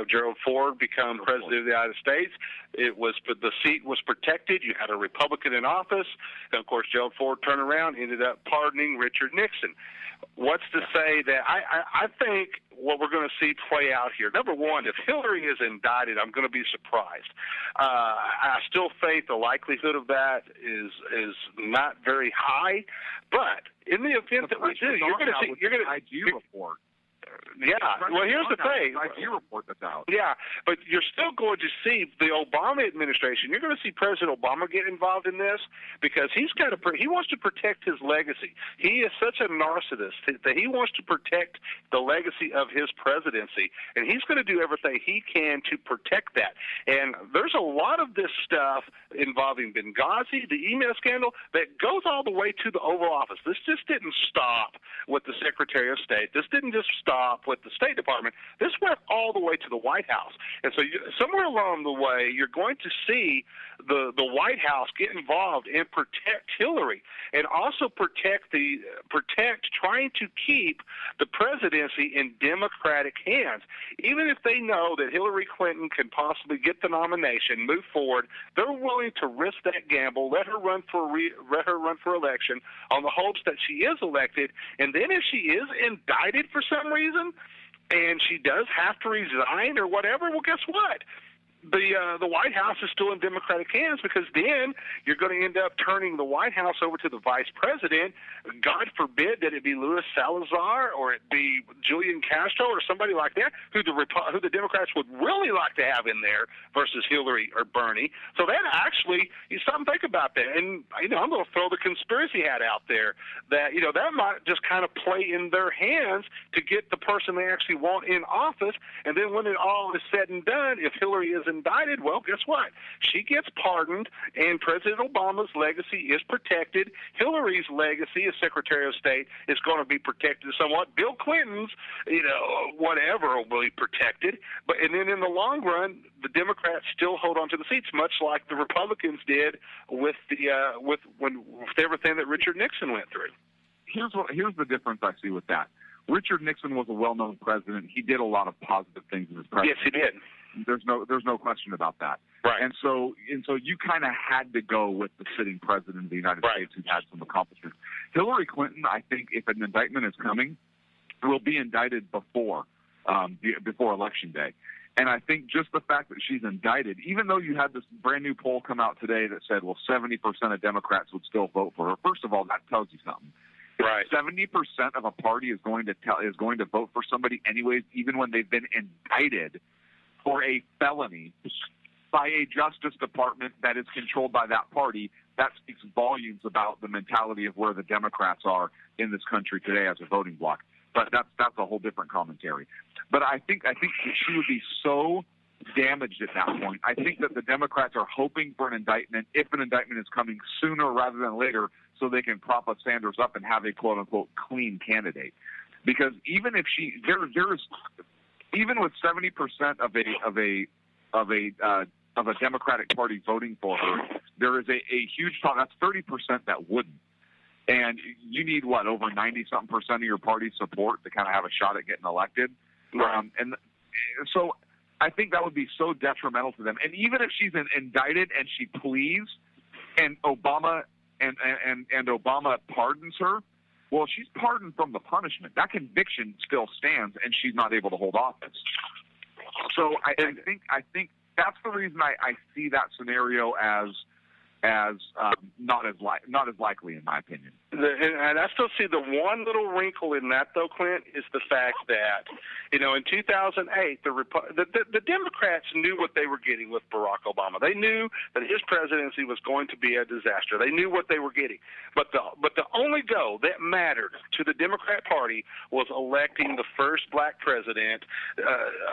Gerald Ford become president of the United States. The seat was protected. You had a Republican in office, and of course, Gerald Ford turned around, ended up pardoning Richard Nixon. What's to say that I think what we're going to see play out here, number one, if Hillary is indicted, I'm going to be surprised. I still think the likelihood of that is not very high, but in the event that we do, you're going to see IG report. Yeah, well, here's the thing. IG report that's out. Yeah, but you're still going to see the Obama administration. You're going to see President Obama get involved in this because he wants to protect his legacy. He is such a narcissist that he wants to protect the legacy of his presidency, and he's going to do everything he can to protect that. And there's a lot of this stuff involving Benghazi, the email scandal, that goes all the way to the Oval Office. This just didn't stop with the Secretary of State. This didn't just stop with the State Department. This went all the way to the White House. And so somewhere along the way, you're going to see the White House get involved and protect Hillary and also protect trying to keep the presidency in Democratic hands. Even if they know that Hillary Clinton can possibly get the nomination, move forward, they're willing to risk that gamble, let her run for election on the hopes that she is elected. And then if she is indicted for some reason and she does have to resign or whatever, well, guess what? The White House is still in Democratic hands because then you're going to end up turning the White House over to the vice president. God forbid that it be Luis Salazar or it be Julian Castro or somebody like that who the Democrats would really like to have in there versus Hillary or Bernie. So that actually is something to think about that. And I'm going to throw the conspiracy hat out there that that might just kind of play in their hands to get the person they actually want in office. And then when it all is said and done, if Hillary is indicted, well, guess what? She gets pardoned, and President Obama's legacy is protected. Hillary's legacy as Secretary of State is going to be protected somewhat. Bill Clinton's, whatever will be protected. And then in the long run, the Democrats still hold on to the seats, much like the Republicans did with everything that Richard Nixon went through. Here's the difference I see with that. Richard Nixon was a well-known president. He did a lot of positive things in his presidency. Yes, he did. There's no question about that. Right. And so you kind of had to go with the sitting president of the United States who had some accomplishments. Hillary Clinton, I think, if an indictment is coming, will be indicted before Election Day. And I think just the fact that she's indicted, even though you had this brand new poll come out today that said, well, 70% of Democrats would still vote for her. First of all, that tells you something. Right. 70% of a party is going to vote for somebody anyways, even when they've been indicted for a felony by a Justice Department that is controlled by that party. That speaks volumes about the mentality of where the Democrats are in this country today as a voting bloc. But that's a whole different commentary. But I think that she would be so damaged at that point. I think that the Democrats are hoping for an indictment, if an indictment is coming sooner rather than later, so they can prop up Sanders up and have a quote unquote clean candidate. Because even if even with 70% of a Democratic Party voting for her, there is a huge talk. That's 30% that wouldn't. And you need over 90-something% of your party's support to kind of have a shot at getting elected. Right. And so I think that would be so detrimental to them. And even if she's indicted and she pleads, and Obama Obama pardons her, Well, she's pardoned from the punishment. That conviction still stands, and she's not able to hold office. So I think that's the reason I see that scenario as not as likely, in my opinion. And I still see the one little wrinkle in that, though, Clint, is the fact that, in 2008, the Democrats knew what they were getting with Barack Obama. They knew that his presidency was going to be a disaster. They knew what they were getting. But the only go that mattered to the Democrat Party was electing the first black president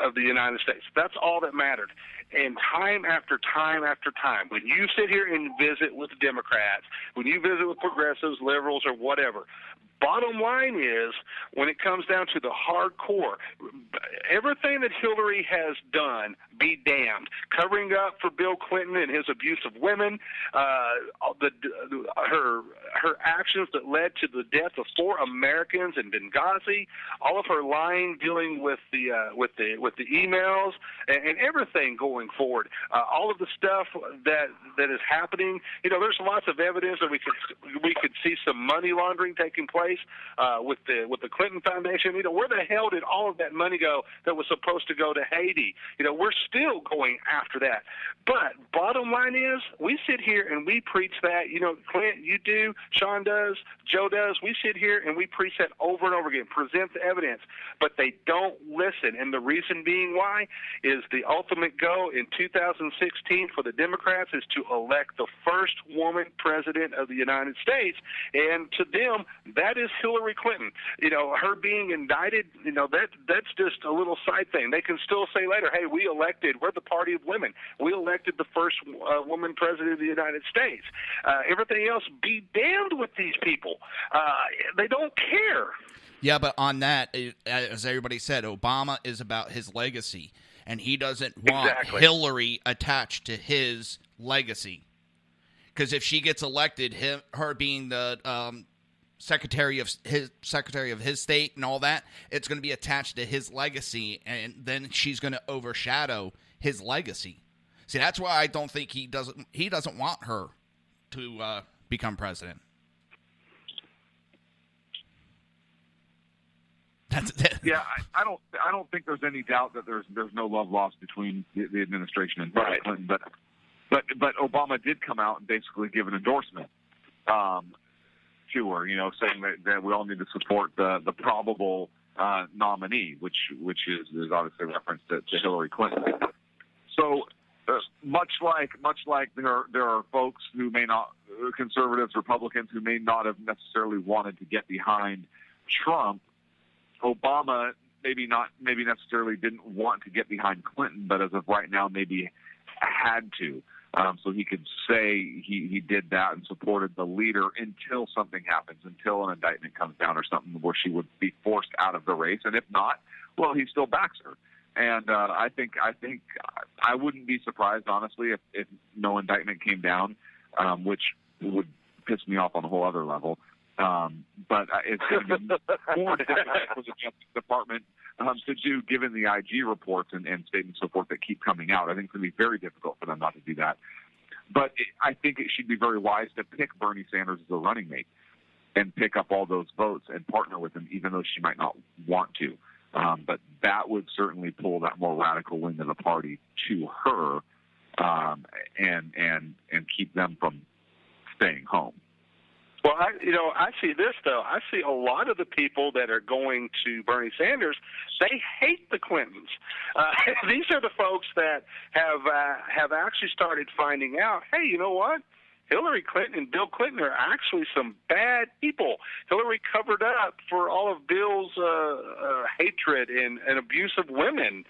of the United States. That's all that mattered. And time after time after time, when you sit here and visit with Democrats, when you visit with progressives, liberals, or whatever, bottom line is, when it comes down to the hardcore, everything that Hillary has done, be damned. Covering up for Bill Clinton and his abuse of women, her actions that led to the death of 4 Americans in Benghazi, all of her lying dealing with the emails, and everything going forward, all of the stuff that is happening. There's lots of evidence that we could see some money laundering taking place with the Clinton Foundation. Where the hell did all of that money go that was supposed to go to Haiti? We're still going after that. But bottom line is, we sit here and we preach that. Clint, you do, Sean does, Joe does. We sit here and we preach that over and over again, present the evidence, but they don't listen. And the reason being why is the ultimate goal in 2016 for the Democrats is to elect the first woman president of the United States. And to them, that is Hillary Clinton. Her being indicted, that's just a little side thing. They can still say later, hey, we're the party of women. We elected the first woman president of the United States. Everything else, be damned with these people. They don't care. Yeah, but on that, as everybody said, Obama is about his legacy, and he doesn't want Hillary attached to his legacy. Because if she gets elected, her being the secretary of his state and all that, it's going to be attached to his legacy, and then she's going to overshadow his legacy. See, that's why I don't think he doesn't want her to become president. Yeah, I don't think there's any doubt that there's no love lost between the administration and Clinton, but Obama did come out and basically give an endorsement to her, saying that we all need to support the probable nominee, which is obviously a reference to Hillary Clinton. So much like there are folks who may not, conservatives, Republicans, who may not have necessarily wanted to get behind Trump, Obama maybe necessarily didn't want to get behind Clinton, but as of right now maybe had to. So he could say he did that and supported the leader until something happens, until an indictment comes down or something where she would be forced out of the race. And if not, well, he still backs her. And I think I wouldn't be surprised, honestly, if no indictment came down, which would piss me off on a whole other level. But it's going to be more difficult for the Justice Department to do, given the IG reports and statements and so forth that keep coming out. I think it's going to be very difficult for them not to do that. But I think it should be very wise to pick Bernie Sanders as a running mate and pick up all those votes and partner with him, even though she might not want to. But that would certainly pull that more radical wing of the party to her, and keep them from staying home. Well, I see this, though. I see a lot of the people that are going to Bernie Sanders, they hate the Clintons. These are the folks that have actually started finding out, hey, you know what? Hillary Clinton and Bill Clinton are actually some bad people. Hillary covered up for all of Bill's hatred and abuse of women.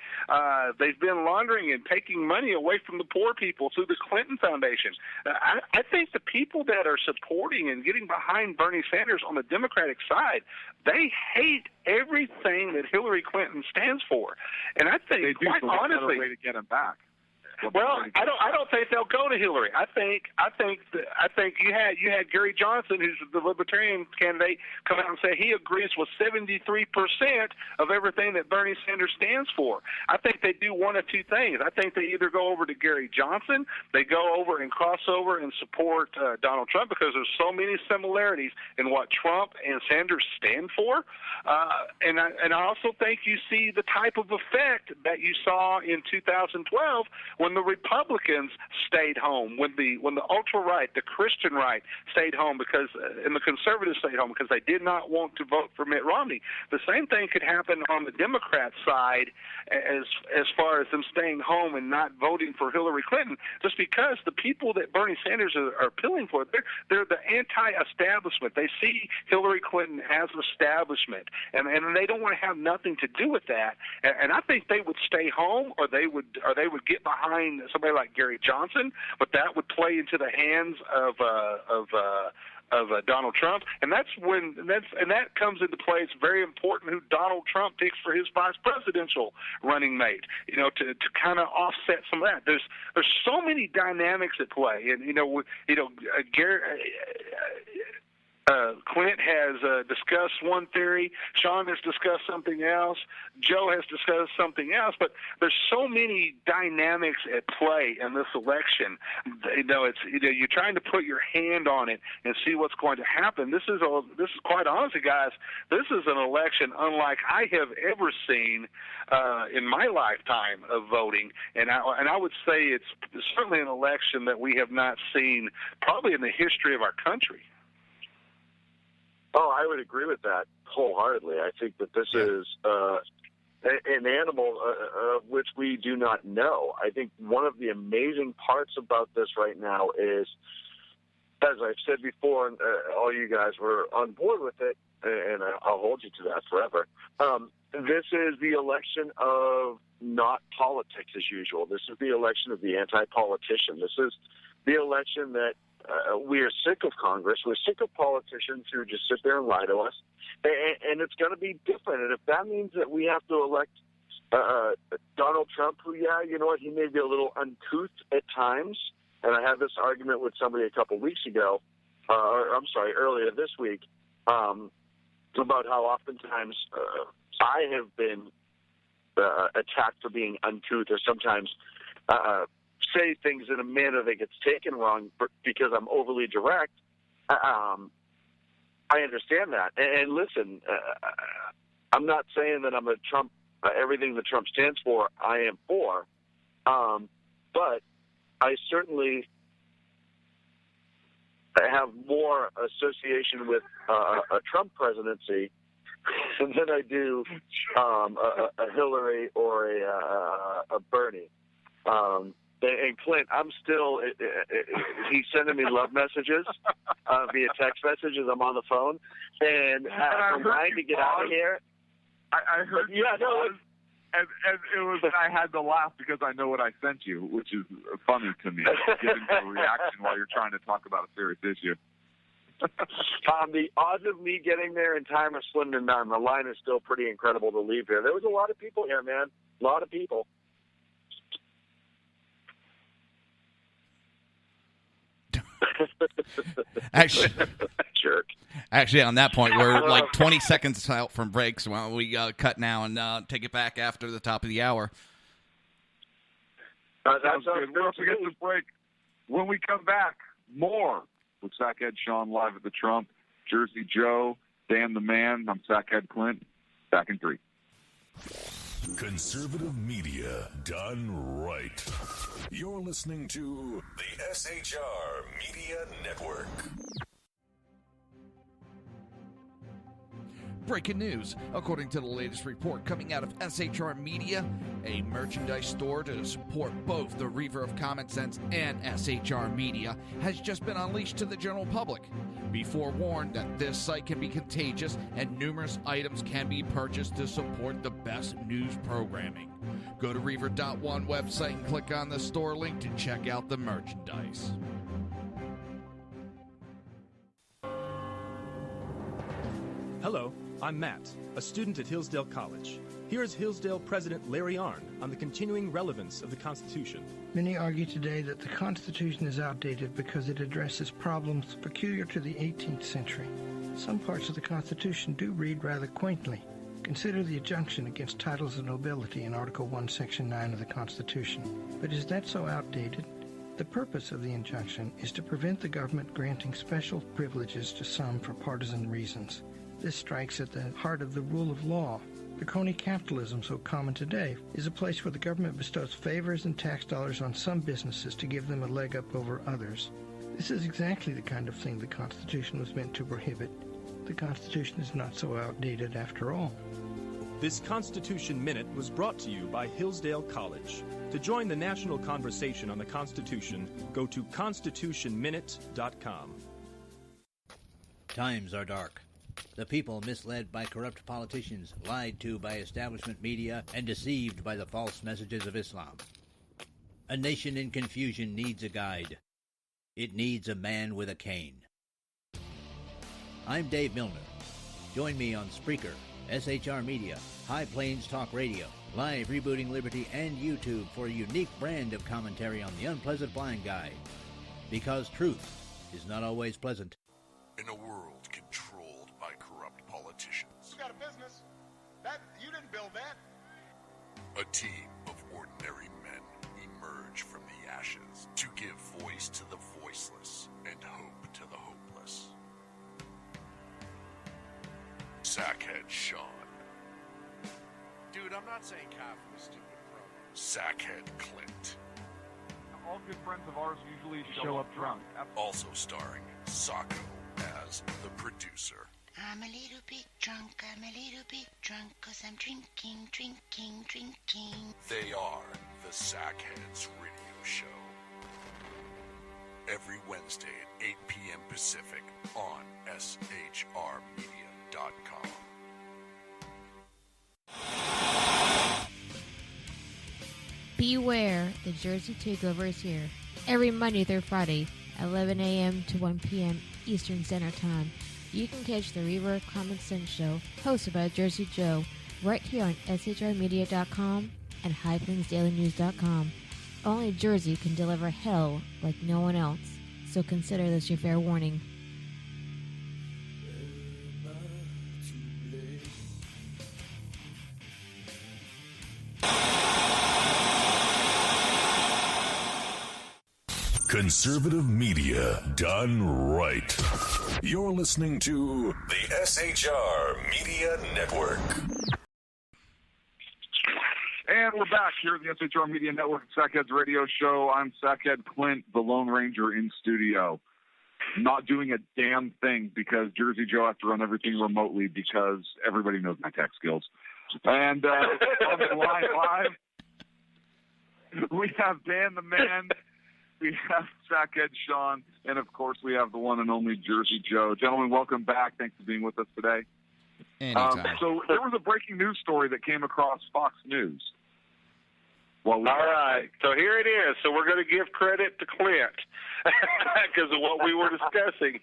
They've been laundering and taking money away from the poor people through the Clinton Foundation. I think the people that are supporting and getting behind Bernie Sanders on the Democratic side, they hate everything that Hillary Clinton stands for. And I think, they do, quite honestly, a way to get him back. Well, I don't think they'll go to Hillary. I think you had Gary Johnson, who's the Libertarian candidate, come out and say he agrees with 73% of everything that Bernie Sanders stands for. I think they do one of two things. I think they either go over to Gary Johnson, they go over and cross over and support Donald Trump, because there's so many similarities in what Trump and Sanders stand for. And I also think you see the type of effect that you saw in 2012 when the Republicans stayed home, when the ultra-right, the Christian right, stayed home and the conservatives stayed home because they did not want to vote for Mitt Romney. The same thing could happen on the Democrat side as far as them staying home and not voting for Hillary Clinton, just because the people that Bernie Sanders are appealing for, they're the anti-establishment. They see Hillary Clinton as establishment, and they don't want to have nothing to do with that. And I think they would stay home, or they would get behind somebody like Gary Johnson, but that would play into the hands of Donald Trump, and that comes into play. It's very important who Donald Trump picks for his vice presidential running mate. To kind of offset some of that. There's so many dynamics at play, and Gary. Clint has discussed one theory. Sean has discussed something else. Joe has discussed something else. But there's so many dynamics at play in this election. You're trying to put your hand on it and see what's going to happen. This is quite honestly, guys. This is an election unlike I have ever seen in my lifetime of voting, and I would say it's certainly an election that we have not seen probably in the history of our country. Oh, I would agree with that wholeheartedly. I think that this is an animal of which we do not know. I think one of the amazing parts about this right now is, as I've said before, and all you guys were on board with it, and I'll hold you to that forever, this is the election of not politics as usual. This is the election of the anti-politician. This is the election that we are sick of Congress. We're sick of politicians who just sit there and lie to us. And it's going to be different. And if that means that we have to elect Donald Trump, who, he may be a little uncouth at times. And I had this argument with somebody a couple weeks ago, earlier this week, about how oftentimes I have been attacked for being uncouth, or sometimes say things in a manner that gets taken wrong because I'm overly direct. I understand that. And listen, I'm not saying that I'm a Trump, everything that Trump stands for, I am for. But I certainly have more association with a Trump presidency than I do a Hillary or a Bernie. And Clint, I'm still, he's sending me love messages via text messages. I'm on the phone. And I'm trying to get out of here. I heard and it was, I had to laugh because I know what I sent you, which is funny to me, given the reaction while you're trying to talk about a serious issue. Tom, the odds of me getting there in time are slim to none. The line is still pretty incredible to leave here. There was a lot of people here, man. A lot of people. Actually, on that point, we're like 20 seconds out from breaks. Well, we cut now and take it back after the top of the hour. Sounds good. We're up against the break. When we come back, more with Sackhead Sean live at the Trump, Jersey Joe, Dan the Man. I'm Sackhead Clint. Back in 3. Conservative media done right. You're listening to the SHR Media Network. Breaking news. According to the latest report coming out of SHR Media, a merchandise store to support both the Reaver of Common Sense and SHR Media has just been unleashed to the general public. Be forewarned that this site can be contagious and numerous items can be purchased to support the best news programming. Go to Reaver.one website and click on the store link to check out the merchandise. Hello, I'm Matt, a student at Hillsdale College. Here's Hillsdale President Larry Arnn on the continuing relevance of the Constitution. Many argue today that the Constitution is outdated because it addresses problems peculiar to the 18th century. Some parts of the Constitution do read rather quaintly. Consider the injunction against titles of nobility in Article 1, Section 9 of the Constitution. But is that so outdated? The purpose of the injunction is to prevent the government granting special privileges to some for partisan reasons. This strikes at the heart of the rule of law. The crony capitalism so common today is a place where the government bestows favors and tax dollars on some businesses to give them a leg up over others. This is exactly the kind of thing the Constitution was meant to prohibit. The Constitution is not so outdated after all. This Constitution Minute was brought to you by Hillsdale College. To join the national conversation on the Constitution, go to constitutionminute.com. Times are dark. The people misled by corrupt politicians, lied to by establishment media, and deceived by the false messages of Islam. A nation in confusion needs a guide. It needs a man with a cane. I'm Dave Milner. Join me on Spreaker, SHR Media, High Plains Talk Radio, Live Rebooting Liberty, and YouTube for a unique brand of commentary on the Unpleasant Blind Guide. Because truth is not always pleasant. In a world controlled by corrupt politicians, You got a business. That you didn't build that. a team of ordinary men emerge from the ashes to give voice to the voiceless and hope to the hopeless. Sackhead Sean. Dude, I'm not saying cough from a stupid program. Sackhead Clint. All good friends of ours usually show up drunk. Also starring Sacco as the producer. I'm a little bit drunk, I'm a little bit drunk, 'cause I'm drinking. They are the Sackheads Radio Show. Every Wednesday at 8 p.m. Pacific on SHRmedia.com. Beware, the Jersey Takeover is here. Every Monday through Friday, 11 a.m. to 1 p.m. Eastern Standard Time. You can catch the Reverb Common Sense Show, hosted by Jersey Joe, right here on SHRmedia.com and HighPlainsDailyNews.com. Only Jersey can deliver hell like no one else, so consider this your fair warning. Conservative media done right. You're listening to the SHR Media Network. And we're back here at the SHR Media Network, Sackheads Radio Show. I'm Sackhead Clint, the Lone Ranger in studio. Not doing a damn thing because Jersey Joe has to run everything remotely because everybody knows my tech skills. And on the line live, we have Dan the Man, we have Sackhead Sean, and of course we have the one and only Jersey Joe. Gentlemen, welcome back. Thanks for being with us today. Anytime. So there was a breaking news story that came across Fox News. Well, all right, so here it is. So we're going to give credit to Clint because of what we were discussing.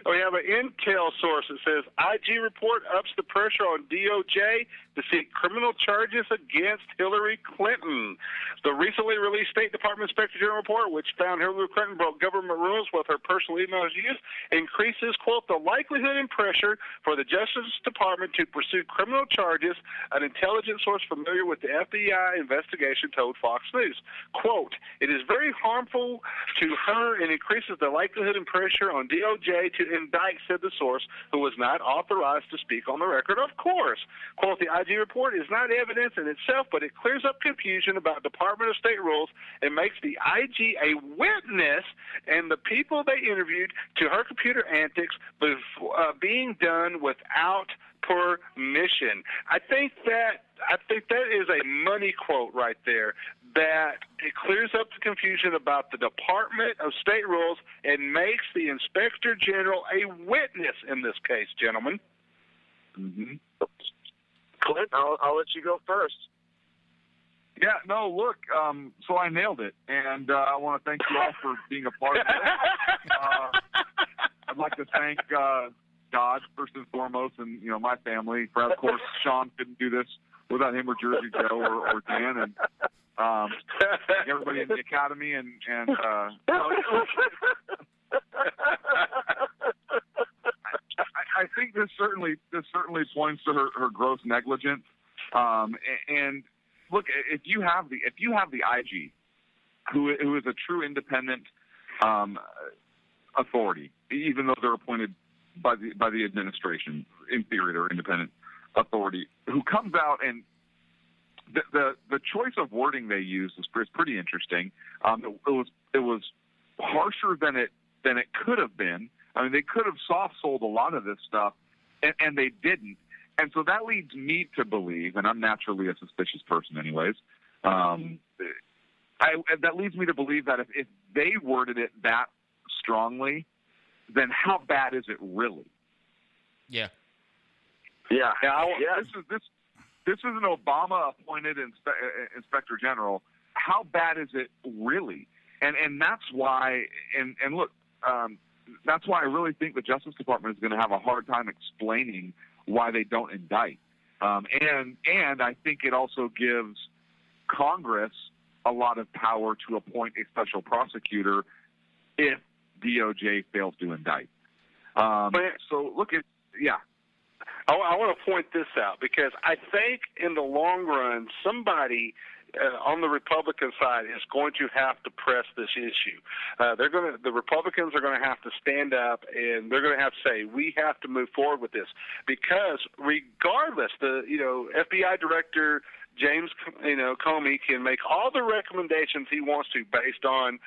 We have an intel source that says IG report ups the pressure on DOJ to seek criminal charges against Hillary Clinton. The recently released State Department Inspector General report, which found Hillary Clinton broke government rules with her personal emails used, increases, quote, the likelihood and pressure for the Justice Department to pursue criminal charges, an intelligence source familiar with the FBI investigation told Fox News. Quote, it is very harmful to her and increases the likelihood and pressure on DOJ to indict, said the source, who was not authorized to speak on the record, of course. Quote, the IG report is not evidence in itself, but it clears up confusion about Department of State rules and makes the IG a witness and the people they interviewed to her computer antics being done without permission. I think that is a money quote right there, that it clears up the confusion about the Department of State rules and makes the Inspector General a witness in this case, gentlemen. Mm-hmm. Clint, I'll let you go first. Yeah, no, look, so I nailed it, and I want to thank you all for being a part of it. I'd like to thank God first and foremost, and my family. Of course, Sean couldn't do this without him or Jersey Joe or Dan, and everybody in the academy, and I think this certainly points to her gross negligence. And look, if you have the IG, who is a true independent authority, even though they're appointed by the administration, in theory they're independent authority, who comes out and the choice of wording they used is pretty interesting. It was harsher than it could have been. I mean, they could have soft sold a lot of this stuff, and they didn't. And so that leads me to believe, and I'm naturally a suspicious person anyways, that leads me to believe that if they worded it that strongly, then how bad is it really? Yeah. Yeah. This is an Obama-appointed inspector general. How bad is it really? And that's why. And look, that's why I really think the Justice Department is going to have a hard time explaining why they don't indict. And I think it also gives Congress a lot of power to appoint a special prosecutor if DOJ fails to indict. So look at, yeah. I want to point this out because I think in the long run, somebody on the Republican side is going to have to press this issue. The Republicans are going to have to stand up, and they're going to have to say, we have to move forward with this, because regardless, the FBI director James Comey can make all the recommendations he wants to based on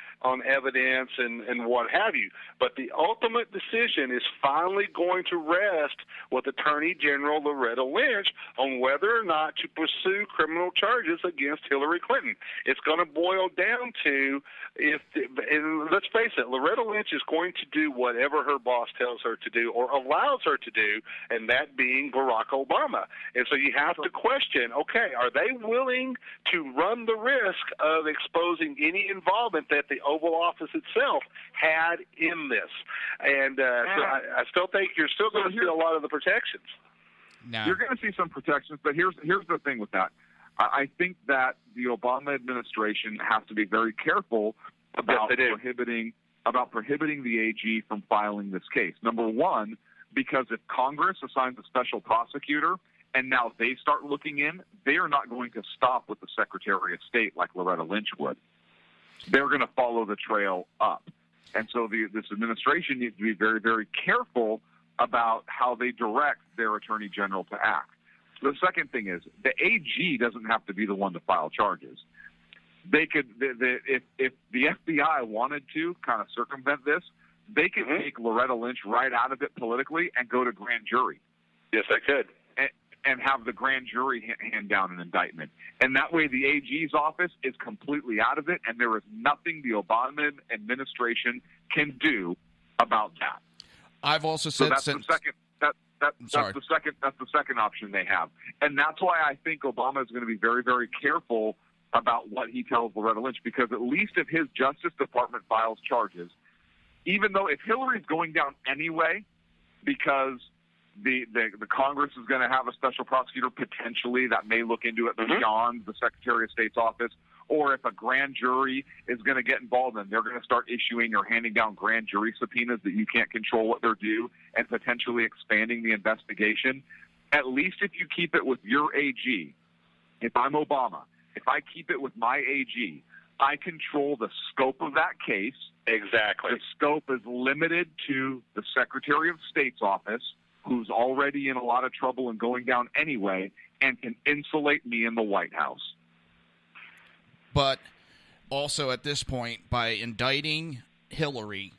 evidence and what have you. But the ultimate decision is finally going to rest with Attorney General Loretta Lynch on whether or not to pursue criminal charges against Hillary Clinton. It's going to boil down to and let's face it, Loretta Lynch is going to do whatever her boss tells her to do or allows her to do, and that being Barack Obama. And so you have to question, okay, are they willing to run the risk of exposing any involvement that the Oval Office itself had in this? And so I still think you're still going to see a lot of the protections. No. You're going to see some protections, but here's the thing with that. I think that the Obama administration has to be very careful about prohibiting the AG from filing this case. Number one, because if Congress assigns a special prosecutor and now they start looking in, they are not going to stop with the Secretary of State like Loretta Lynch would. They're going to follow the trail up. And so this administration needs to be very, very careful about how they direct their Attorney General to act. The second thing is the AG doesn't have to be the one to file charges. They could, if the FBI wanted to kind of circumvent this, they could take Loretta Lynch right out of it politically and go to grand jury. Yes, they could. And have the grand jury hand down an indictment. And that way the AG's office is completely out of it, and there is nothing the Obama administration can do about that. I've also said that's the second option they have. And that's why I think Obama is going to be very, very careful about what he tells Loretta Lynch, because at least if his Justice Department files charges, even though if Hillary's going down anyway, because the Congress is going to have a special prosecutor potentially that may look into it beyond the Secretary of State's office, or if a grand jury is going to get involved and they're going to start issuing or handing down grand jury subpoenas that you can't control what they're due and potentially expanding the investigation, at least if you keep it with your AG, if I'm Obama, if I keep it with my AG, I control the scope of that case. Exactly. The scope is limited to the Secretary of State's office, who's already in a lot of trouble and going down anyway, and can insulate me in the White House. But also at this point, by indicting Hillary,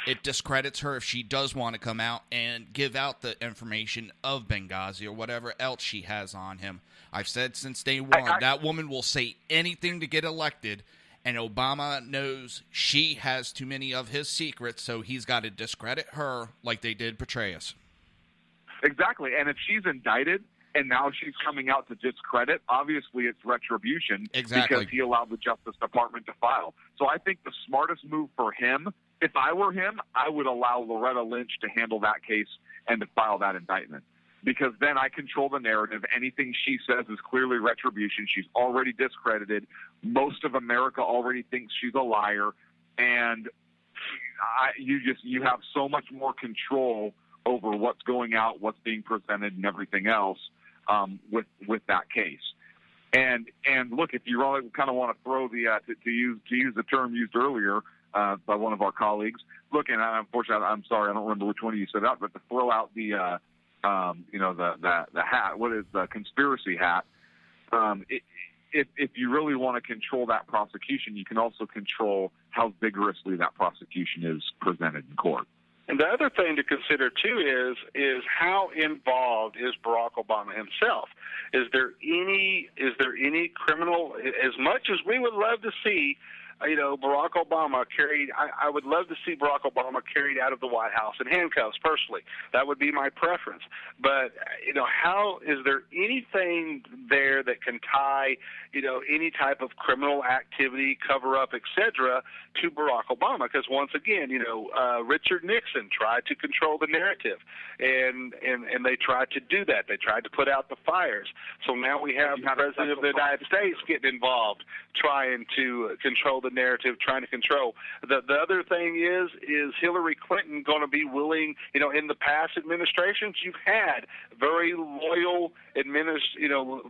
it discredits her if she does want to come out and give out the information of Benghazi or whatever else she has on him. I've said since day one, that woman will say anything to get elected, and Obama knows she has too many of his secrets, so he's got to discredit her like they did Petraeus. Exactly, and if she's indicted and now she's coming out to discredit. Obviously, it's retribution because he allowed the Justice Department to file. So I think the smartest move for him, if I were him, I would allow Loretta Lynch to handle that case and to file that indictment. Because then I control the narrative. Anything she says is clearly retribution. She's already discredited. Most of America already thinks she's a liar. And you have so much more control over what's going out, what's being presented, and everything else with that case. And look, if you really kind of want to throw the to use the term used earlier by one of our colleagues, look, and unfortunately, I'm sorry, I don't remember which one of you said that, but to throw out the the hat, what is the conspiracy hat? If you really want to control that prosecution, you can also control how vigorously that prosecution is presented in court. And the other thing to consider too is how involved is Barack Obama himself? Is there any criminal? As much as we would love to see, Barack Obama carried. I would love to see Barack Obama carried out of the White House in handcuffs. Personally, that would be my preference. But how is there anything there that can tie any type of criminal activity, cover up, etc., to Barack Obama? Because once again, Richard Nixon tried to control the narrative, and they tried to do that. They tried to put out the fires. So now we have the President of the United States getting involved, trying to control the narrative, trying to control. The other thing is Hillary Clinton going to be willing? In the past administrations, you've had very loyal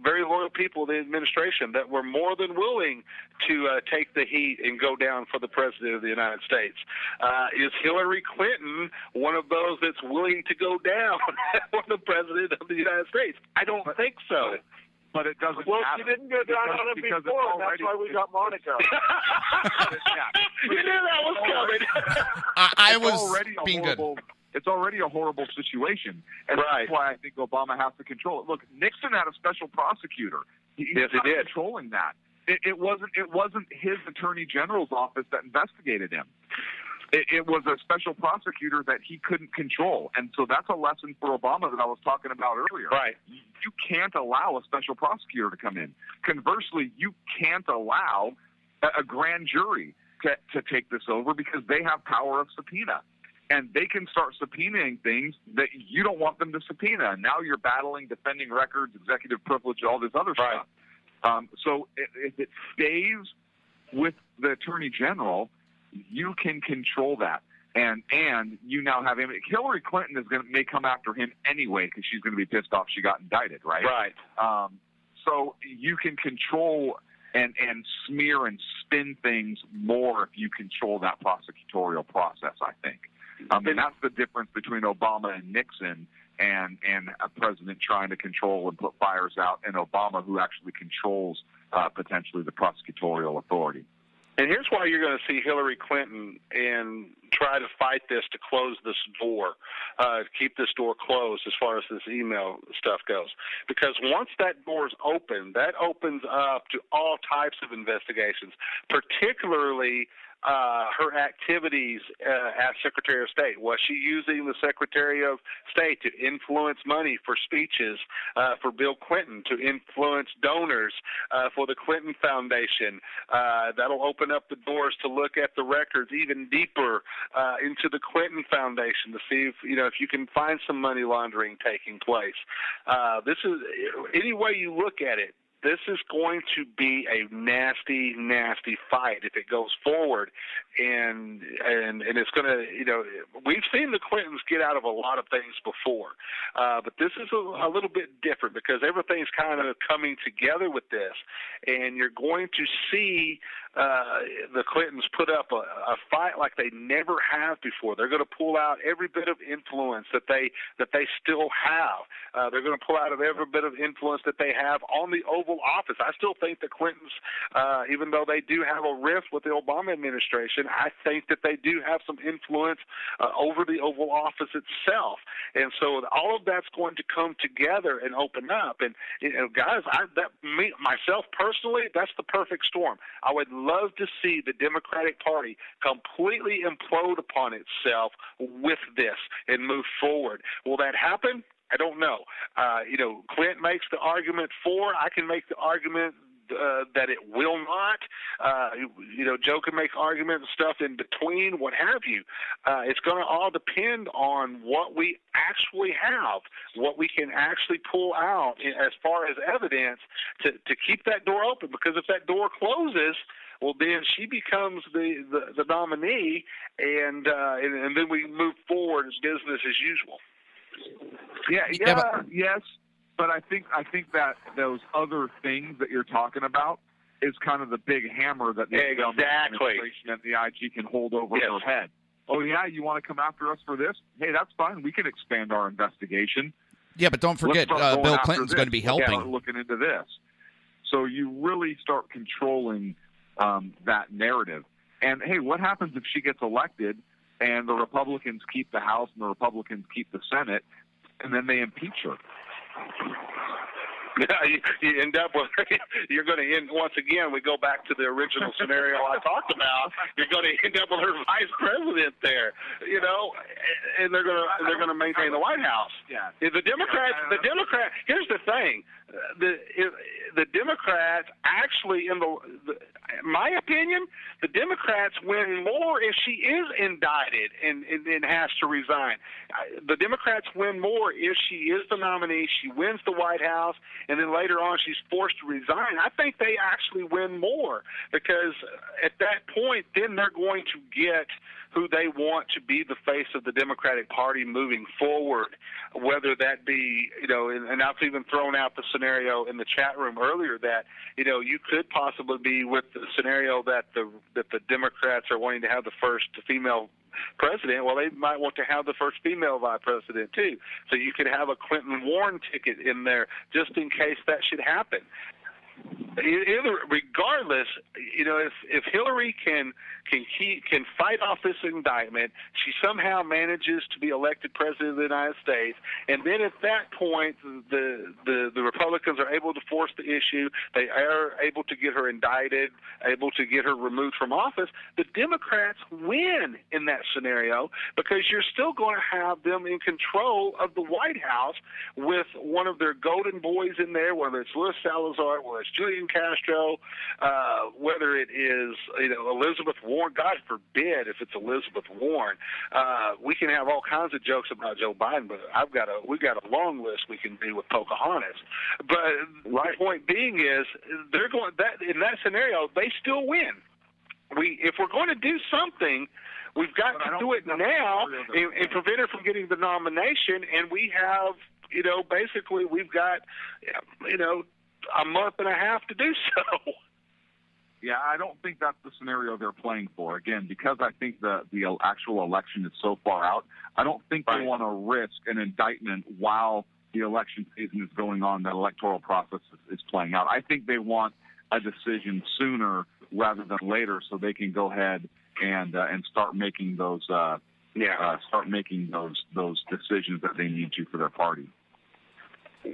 very loyal people in the administration that were more than willing to take the heat and go down for the President of the United States. Is Hillary Clinton one of those that's willing to go down for the President of the United States? I don't think so. But it doesn't Well, matter. she didn't go down on him before, and that's why we got Monica. You knew that was coming. I was being good. It's already a horrible situation, and that's why I think Obama has to control it. Look, Nixon had a special prosecutor. He's not controlling that. It wasn't his attorney general's office that investigated him. It was a special prosecutor that he couldn't control. And so that's a lesson for Obama that I was talking about earlier. Right. You can't allow a special prosecutor to come in. Conversely, you can't allow a grand jury to take this over because they have power of subpoena. And they can start subpoenaing things that you don't want them to subpoena. And now you're battling defending records, executive privilege, all this other stuff. So if it stays with the attorney general, you can control that, and you now have him. Hillary Clinton may come after him anyway because she's going to be pissed off she got indicted, right? Right. So you can control and smear and spin things more if you control that prosecutorial process, I think. And that's the difference between Obama and Nixon and a president trying to control and put fires out, and Obama who actually controls potentially the prosecutorial authority. And here's why you're going to see Hillary Clinton and try to fight this to close this door, keep this door closed as far as this email stuff goes. Because once that door is open, that opens up to all types of investigations, particularly her activities as Secretary of State. Was she using the Secretary of State to influence money for speeches for Bill Clinton, to influence donors for the Clinton Foundation? That'll open up the doors to look at the records even deeper into the Clinton Foundation to see if you can find some money laundering taking place. This is, any way you look at it, this is going to be a nasty, nasty fight if it goes forward, and it's going to, we've seen the Clintons get out of a lot of things before, but this is a little bit different because everything's kind of coming together with this, and you're going to see the Clintons put up a fight like they never have before. They're going to pull out every bit of influence that they still have. They're going to pull out of every bit of influence that they have on the Oval Office. I still think the Clintons, even though they do have a rift with the Obama administration, I think that they do have some influence over the Oval Office itself. And so all of that's going to come together and open up. And guys, myself personally, that's the perfect storm. I would love to see the Democratic Party completely implode upon itself with this and move forward. Will that happen? I don't know. Clint makes the argument for. I can make the argument that it will not. Joe can make arguments and stuff in between, what have you. It's going to all depend on what we actually have, what we can actually pull out as far as evidence to keep that door open. Because if that door closes, well, then she becomes the nominee, and then we move forward as business as usual. Yes. But I think that those other things that you're talking about is kind of the big hammer that the administration and the IG can hold over her head. Oh, yeah, you want to come after us for this? Hey, that's fine. We can expand our investigation. Yeah, but don't forget, Bill Clinton's going to be helping. Start looking into this. So you really start controlling that narrative. And, hey, what happens if she gets elected and the Republicans keep the House and the Republicans keep the Senate, and then they impeach her? You end up with, you're going to end, once again, we go back to the original scenario I talked about. You're going to end up with her vice president there, and they're going to maintain the White House. Yeah. The Democrats, here's the thing. The Democrats actually, in my opinion, the Democrats win more if she is indicted and has to resign. The Democrats win more if she is the nominee, she wins the White House, and then later on she's forced to resign. I think they actually win more because at that point, then they're going to get who they want to be the face of the Democratic Party moving forward, whether that be, and I've even thrown out the scenario in the chat room earlier that, you could possibly be with the scenario that the Democrats are wanting to have the first female president. Well, they might want to have the first female vice president too. So you could have a Clinton Warren ticket in there just in case that should happen. Regardless, if Hillary can fight off this indictment, she somehow manages to be elected president of the United States, and then at that point the Republicans are able to force the issue, they are able to get her indicted, able to get her removed from office, the Democrats win in that scenario because you're still going to have them in control of the White House with one of their golden boys in there, whether it's Luis Salazar, whether it's Julian Castro, whether it is Elizabeth Warren. God forbid if it's Elizabeth Warren. We can have all kinds of jokes about Joe Biden, but we've got a long list we can do with Pocahontas. But the point being is they're going that in that scenario they still win. If we're going to do something, we've got to do it now and prevent her from getting the nomination. And we have, basically we've got, a month and a half to do so. Yeah, I don't think that's the scenario they're playing for. Again, because I think the actual election is so far out, I don't think they want to risk an indictment while the election season is going on, the electoral process is playing out. I think they want a decision sooner rather than later, so they can go ahead and start making those those decisions that they need to for their party.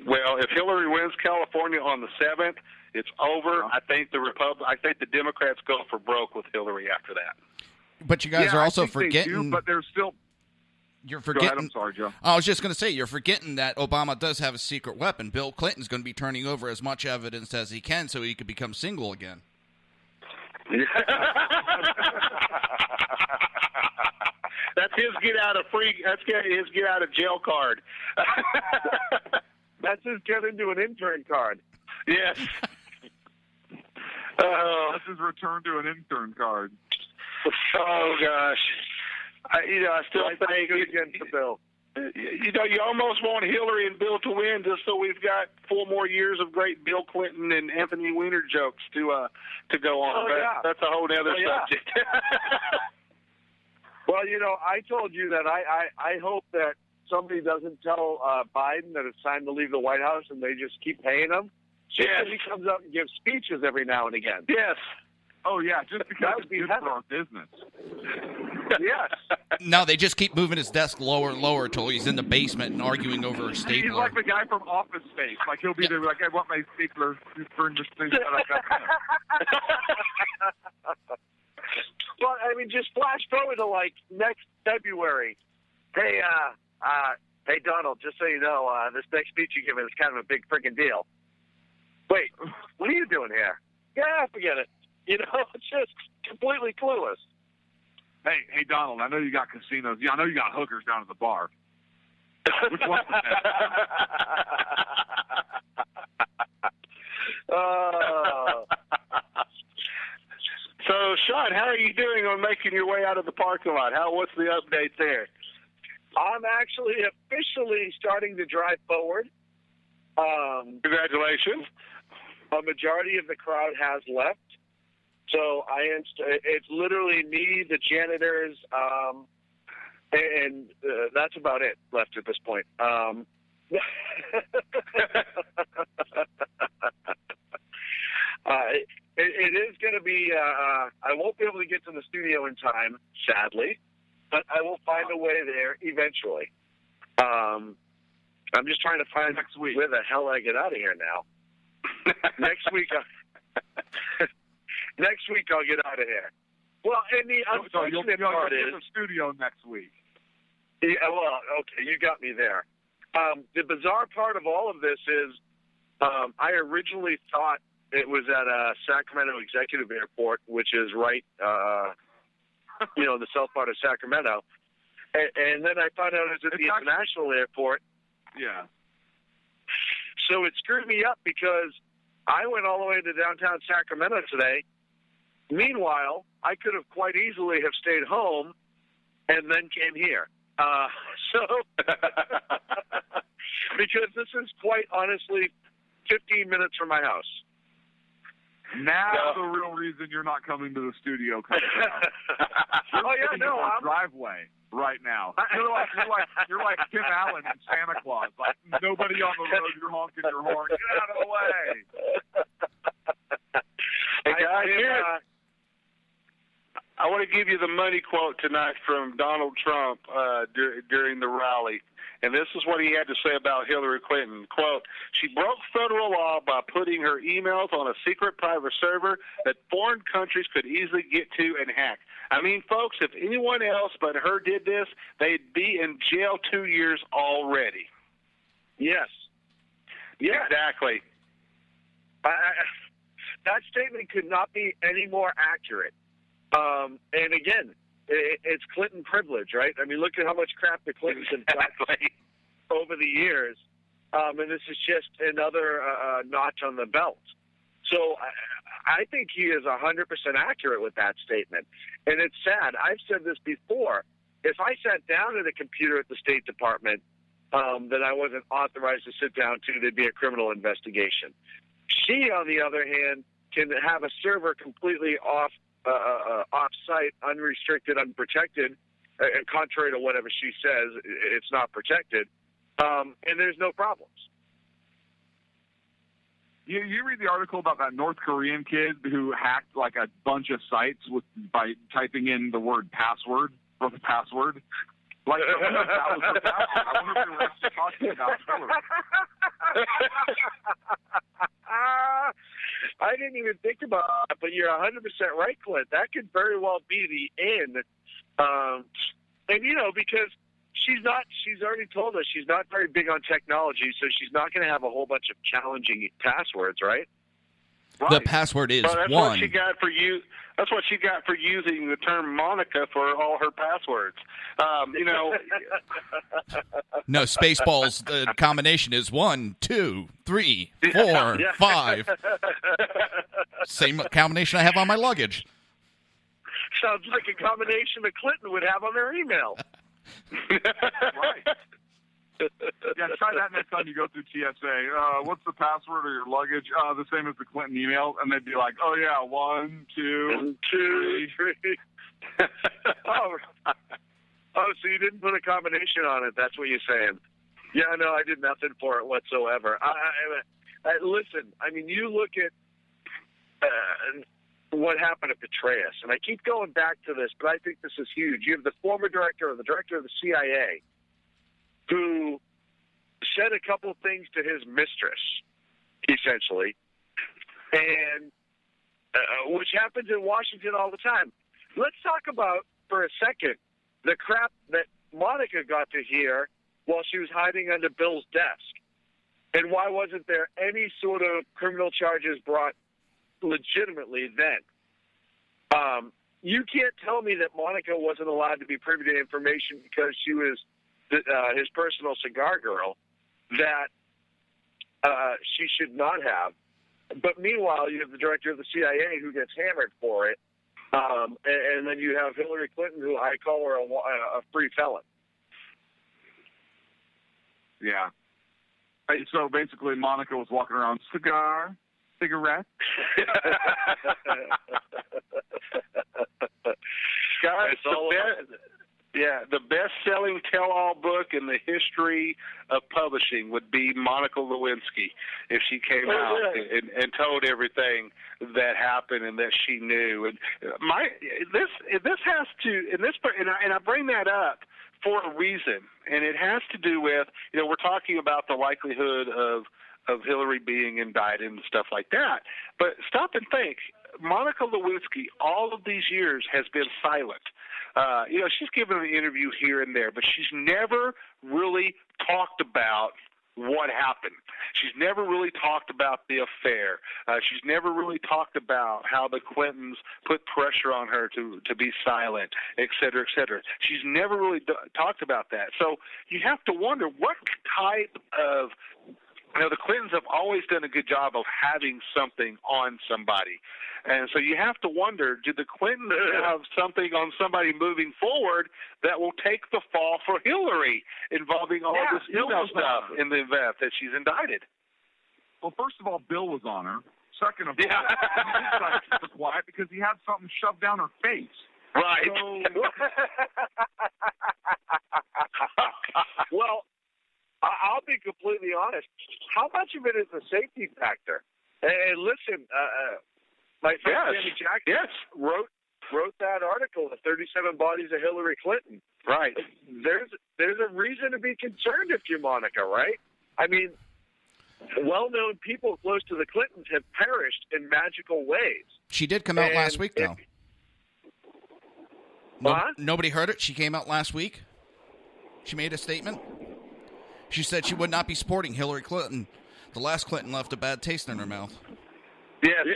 Well, if Hillary wins California on the 7th, it's over. I think the Democrats go for broke with Hillary after that. But you guys are also forgetting. They do, but there's still. You're forgetting. Go ahead, I'm sorry, Joe. I was just going to say, you're forgetting that Obama does have a secret weapon. Bill Clinton's going to be turning over as much evidence as he can so he could become single again. That's his get out of jail card. That's his get into an intern card. Yes. That's his return to an intern card. Oh gosh. I still think against the bill. You almost want Hillary and Bill to win just so we've got 4 more years of great Bill Clinton and Anthony Weiner jokes to go on. That's a whole other subject. Well, I told you that I hope that somebody doesn't tell Biden that it's time to leave the White House and they just keep paying him. Yes. He comes up and gives speeches every now and again. Yes. Oh, yeah, just because it's good for our business. Yes. No, they just keep moving his desk lower and lower until he's in the basement and arguing over a stapler. He's like the guy from Office Space. Like, he'll be there like, I want my stapler. Turn this thing like that. Well, I mean, just flash forward to, next February. Hey, hey, Donald, just so you know, this next speech you're giving is kind of a big freaking deal. Wait, what are you doing here? Yeah, forget it. You know, it's just completely clueless. Hey, Donald, I know you got casinos. Yeah, I know you got hookers down at the bar. Which one was that? So, Sean, how are you doing on making your way out of the parking lot? What's the update there? I'm actually officially starting to drive forward. Congratulations. A majority of the crowd has left. So it's literally me, the janitors, and that's about it left at this point. It is going to be, I won't be able to get to the studio in time, sadly, but I will find a way there eventually. I'm just trying to find where the hell I get out of here now. Next week I'll get out of here. Well, and the unfortunate part is the studio next week. Yeah, well, okay, you got me there. The bizarre part of all of this is I originally thought it was at Sacramento Executive Airport, which is right, the south part of Sacramento. And then I found out it was at the International Airport. Yeah. So it screwed me up because I went all the way to downtown Sacramento today. Meanwhile, I could have quite easily have stayed home and then came here. Because this is quite honestly 15 minutes from my house. Now the real reason you're not coming to the studio comes out. I'm driveway right now. You're like Tim Allen in Santa Claus. Like nobody on the road, you're honking your horn. Get out of the way. Hey guys, I want to give you the money quote tonight from Donald Trump during the rally. And this is what he had to say about Hillary Clinton. Quote, she broke federal law by putting her emails on a secret private server that foreign countries could easily get to and hack. I mean, folks, if anyone else but her did this, they'd be in jail 2 years already. Yes. Exactly. That statement could not be any more accurate. And again, it's Clinton privilege, right? I mean, look at how much crap the Clintons have done over the years. And this is just another notch on the belt. So I think he is 100% accurate with that statement. And it's sad. I've said this before. If I sat down at a computer at the State Department that I wasn't authorized to sit down to, there'd be a criminal investigation. She, on the other hand, can have a server completely off-site, unrestricted, unprotected, and contrary to whatever she says, it's not protected, and there's no problems. You read the article about that North Korean kid who hacked like a bunch of sites by typing in the word password for the password? Like, that was the password. I wonder if they were actually talking about Hillary. I didn't even think about that, but you're 100% right, Clint. That could very well be the end. And, because she's already told us she's not very big on technology, so she's not going to have a whole bunch of challenging passwords, right? The password is that's one. What she got for you. That's what she got for using the term Monica for all her passwords. No, Spaceballs, the combination is 1, 2, 3, 4, 5. Same combination I have on my luggage. Sounds like a combination that Clinton would have on their email. Right. Yeah, try that next time you go through TSA. What's the password of your luggage? The same as the Clinton email. And they'd be like, oh, yeah, 1, 2, 3. Oh, so you didn't put a combination on it. That's what you're saying. Yeah, no, I did nothing for it whatsoever. Listen, I mean, you look at what happened at Petraeus, and I keep going back to this, but I think this is huge. You have the former director of the CIA who said a couple of things to his mistress, essentially, and which happens in Washington all the time. Let's talk about, for a second, the crap that Monica got to hear while she was hiding under Bill's desk? And why wasn't there any sort of criminal charges brought legitimately then? You can't tell me that Monica wasn't allowed to be privy to information because she was his personal cigar girl that she should not have. But meanwhile, you have the director of the CIA who gets hammered for it. And then you have Hillary Clinton, who I call her a free felon. Yeah. So basically, Monica was walking around cigarette. Guys, the best-selling tell-all book in the history of publishing would be Monica Lewinsky if she came out and told everything that happened and that she knew. And this has to, and I bring that up for a reason, and it has to do with, we're talking about the likelihood of Hillary being indicted and stuff like that. But stop and think. Monica Lewinsky, all of these years, has been silent. She's given an interview here and there, but she's never really talked about what happened. She's never really talked about the affair. She's never really talked about how the Clintons put pressure on her to be silent, et cetera, et cetera. She's never really talked about that. So you have to wonder what type of the Clintons have always done a good job of having something on somebody. And so you have to wonder, do the Clintons have something on somebody moving forward that will take the fall for Hillary involving all this email stuff in the event that she's indicted? Well, first of all, Bill was on her. Second of all, he decided to keep quiet because he had something shoved down her face. Right. So, well, I'll be completely honest. How much of it is a safety factor? And listen, my friend Sammy Jackson wrote that article, The 37 Bodies of Hillary Clinton. Right. There's a reason to be concerned if you're Monica, right? I mean, well-known people close to the Clintons have perished in magical ways. She did come out last week, though. Nobody heard it. She came out last week. She made a statement. She said she would not be supporting Hillary Clinton. The last Clinton left a bad taste in her mouth. Yes.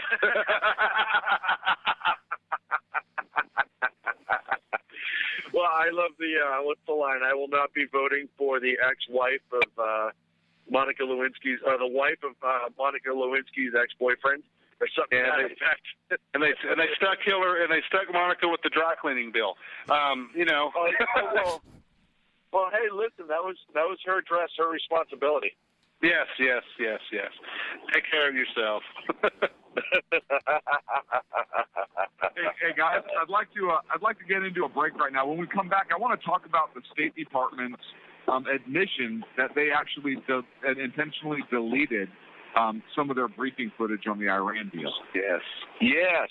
Well, I love the, what's the line? I will not be voting for the ex-wife of Monica Lewinsky's, or the wife of Monica Lewinsky's ex-boyfriend, or something to that effect. And they stuck Hillary, and they stuck Monica with the dry cleaning bill. Well, hey, listen, that was her dress, her responsibility. Yes. Take care of yourself. Hey guys, I'd like to get into a break right now. When we come back, I want to talk about the State Department's admission that they actually intentionally deleted some of their briefing footage on the Iran deal. Yes.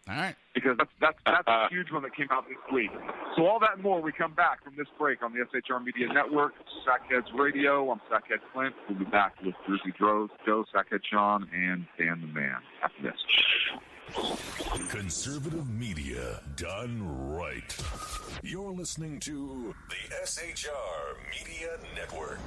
All right. Because that's a huge one that came out this week. So all that and more, we come back from this break on the SHR Media Network, Sackheads Radio. I'm Sackhead Clint. We'll be back with Jersey Joe, Sackhead Sean, and Dan the Man after this. Conservative media done right. You're listening to the SHR Media Network.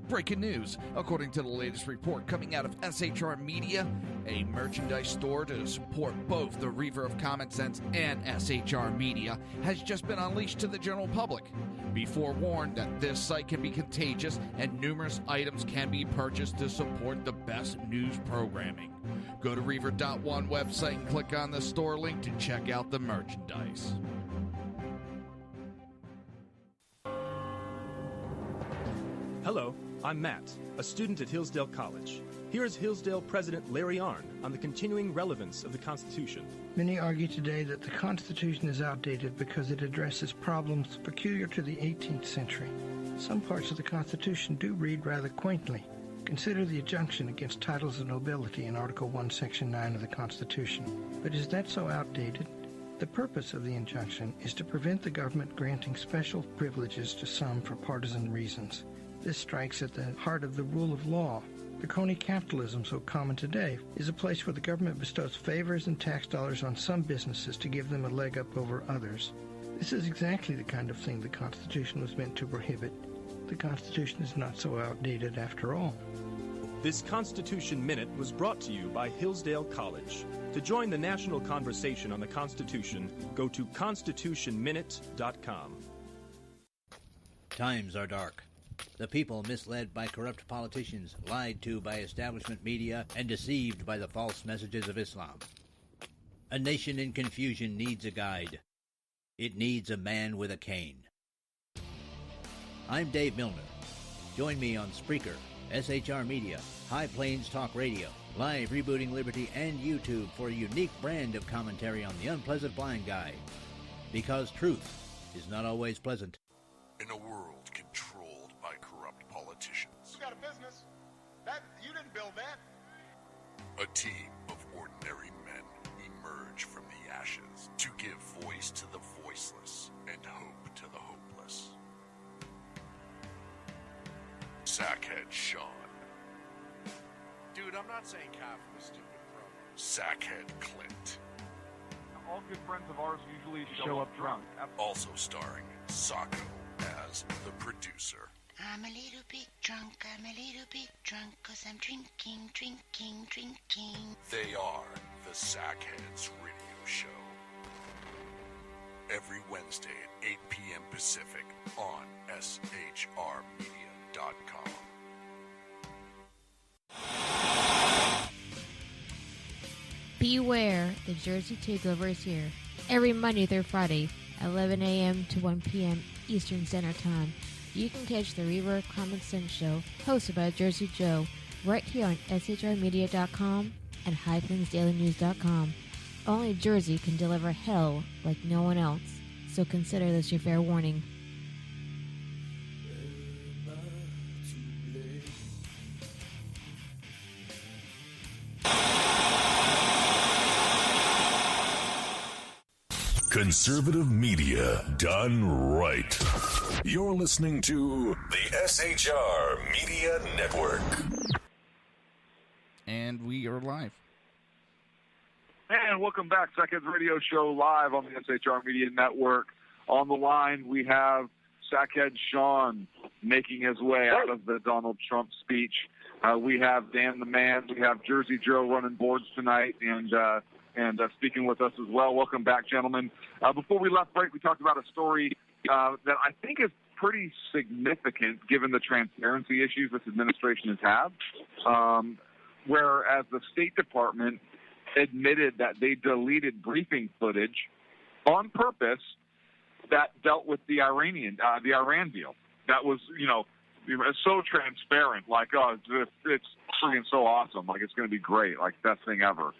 Breaking news. According to the latest report coming out of SHR Media, a merchandise store to support both the Reaver of Common Sense and SHR Media has just been unleashed to the general public. Be forewarned that this site can be contagious and numerous items can be purchased to support the best news programming. Go to Reaver.one website and click on the store link to check out the merchandise. Hello, I'm Matt, a student at Hillsdale College. Here is Hillsdale President Larry Arnn on the continuing relevance of the Constitution. Many argue today that the Constitution is outdated because it addresses problems peculiar to the 18th century. Some parts of the Constitution do read rather quaintly. Consider the injunction against titles of nobility in Article 1, Section 9 of the Constitution. But is that so outdated? The purpose of the injunction is to prevent the government granting special privileges to some for partisan reasons. This strikes at the heart of the rule of law. The crony capitalism so common today is a place where the government bestows favors and tax dollars on some businesses to give them a leg up over others. This is exactly the kind of thing the Constitution was meant to prohibit. The Constitution is not so outdated after all. This Constitution Minute was brought to you by Hillsdale College. To join the national conversation on the Constitution, go to constitutionminute.com. Times are dark. The people misled by corrupt politicians, lied to by establishment media, and deceived by the false messages of Islam. A nation in confusion needs a guide. It needs a man with a cane. I'm Dave Milner. Join me on Spreaker, SHR Media, High Plains Talk Radio, Live Rebooting Liberty, and YouTube for a unique brand of commentary on the unpleasant blind guy. Because truth is not always pleasant. In a world controlled by corrupt politicians, You got a business. That you didn't build that. a team of ordinary men emerge from the ashes to give voice to the voiceless and hope to the hopeless. Sackhead Sean, Dude, I'm not saying cough from a stupid program. Sackhead Clint, All good friends of ours usually show up drunk. also starring Sacco as the producer. I'm a little bit drunk, I'm a little bit drunk, 'cause I'm drinking. They are the Sackheads Radio Show. Every Wednesday at 8 p.m. Pacific on shrmedia.com. Beware, the Jersey Takeover is here. Every Monday through Friday, 11 a.m. to 1 p.m. Eastern Standard Time. You can catch the Reverb Common Sense Show, hosted by Jersey Joe, right here on shrmedia.com and highplainsdailynews.com. Only Jersey can deliver hell like no one else, so consider this your fair warning. Conservative media done right. You're listening to the SHR Media Network. And we are live. And welcome back, Sackheads Radio Show live on the SHR Media Network. On the line, we have Sackhead Sean making his way out of the Donald Trump speech. We have Dan the Man. We have Jersey Joe running boards tonight and speaking with us as well. Welcome back, gentlemen. Before we left break, we talked about a story that I think is pretty significant given the transparency issues this administration has had, whereas the State Department admitted that they deleted briefing footage on purpose that dealt with the Iran deal. That was, so transparent. Like, oh, it's freaking so awesome. Like, it's going to be great. Like, best thing ever.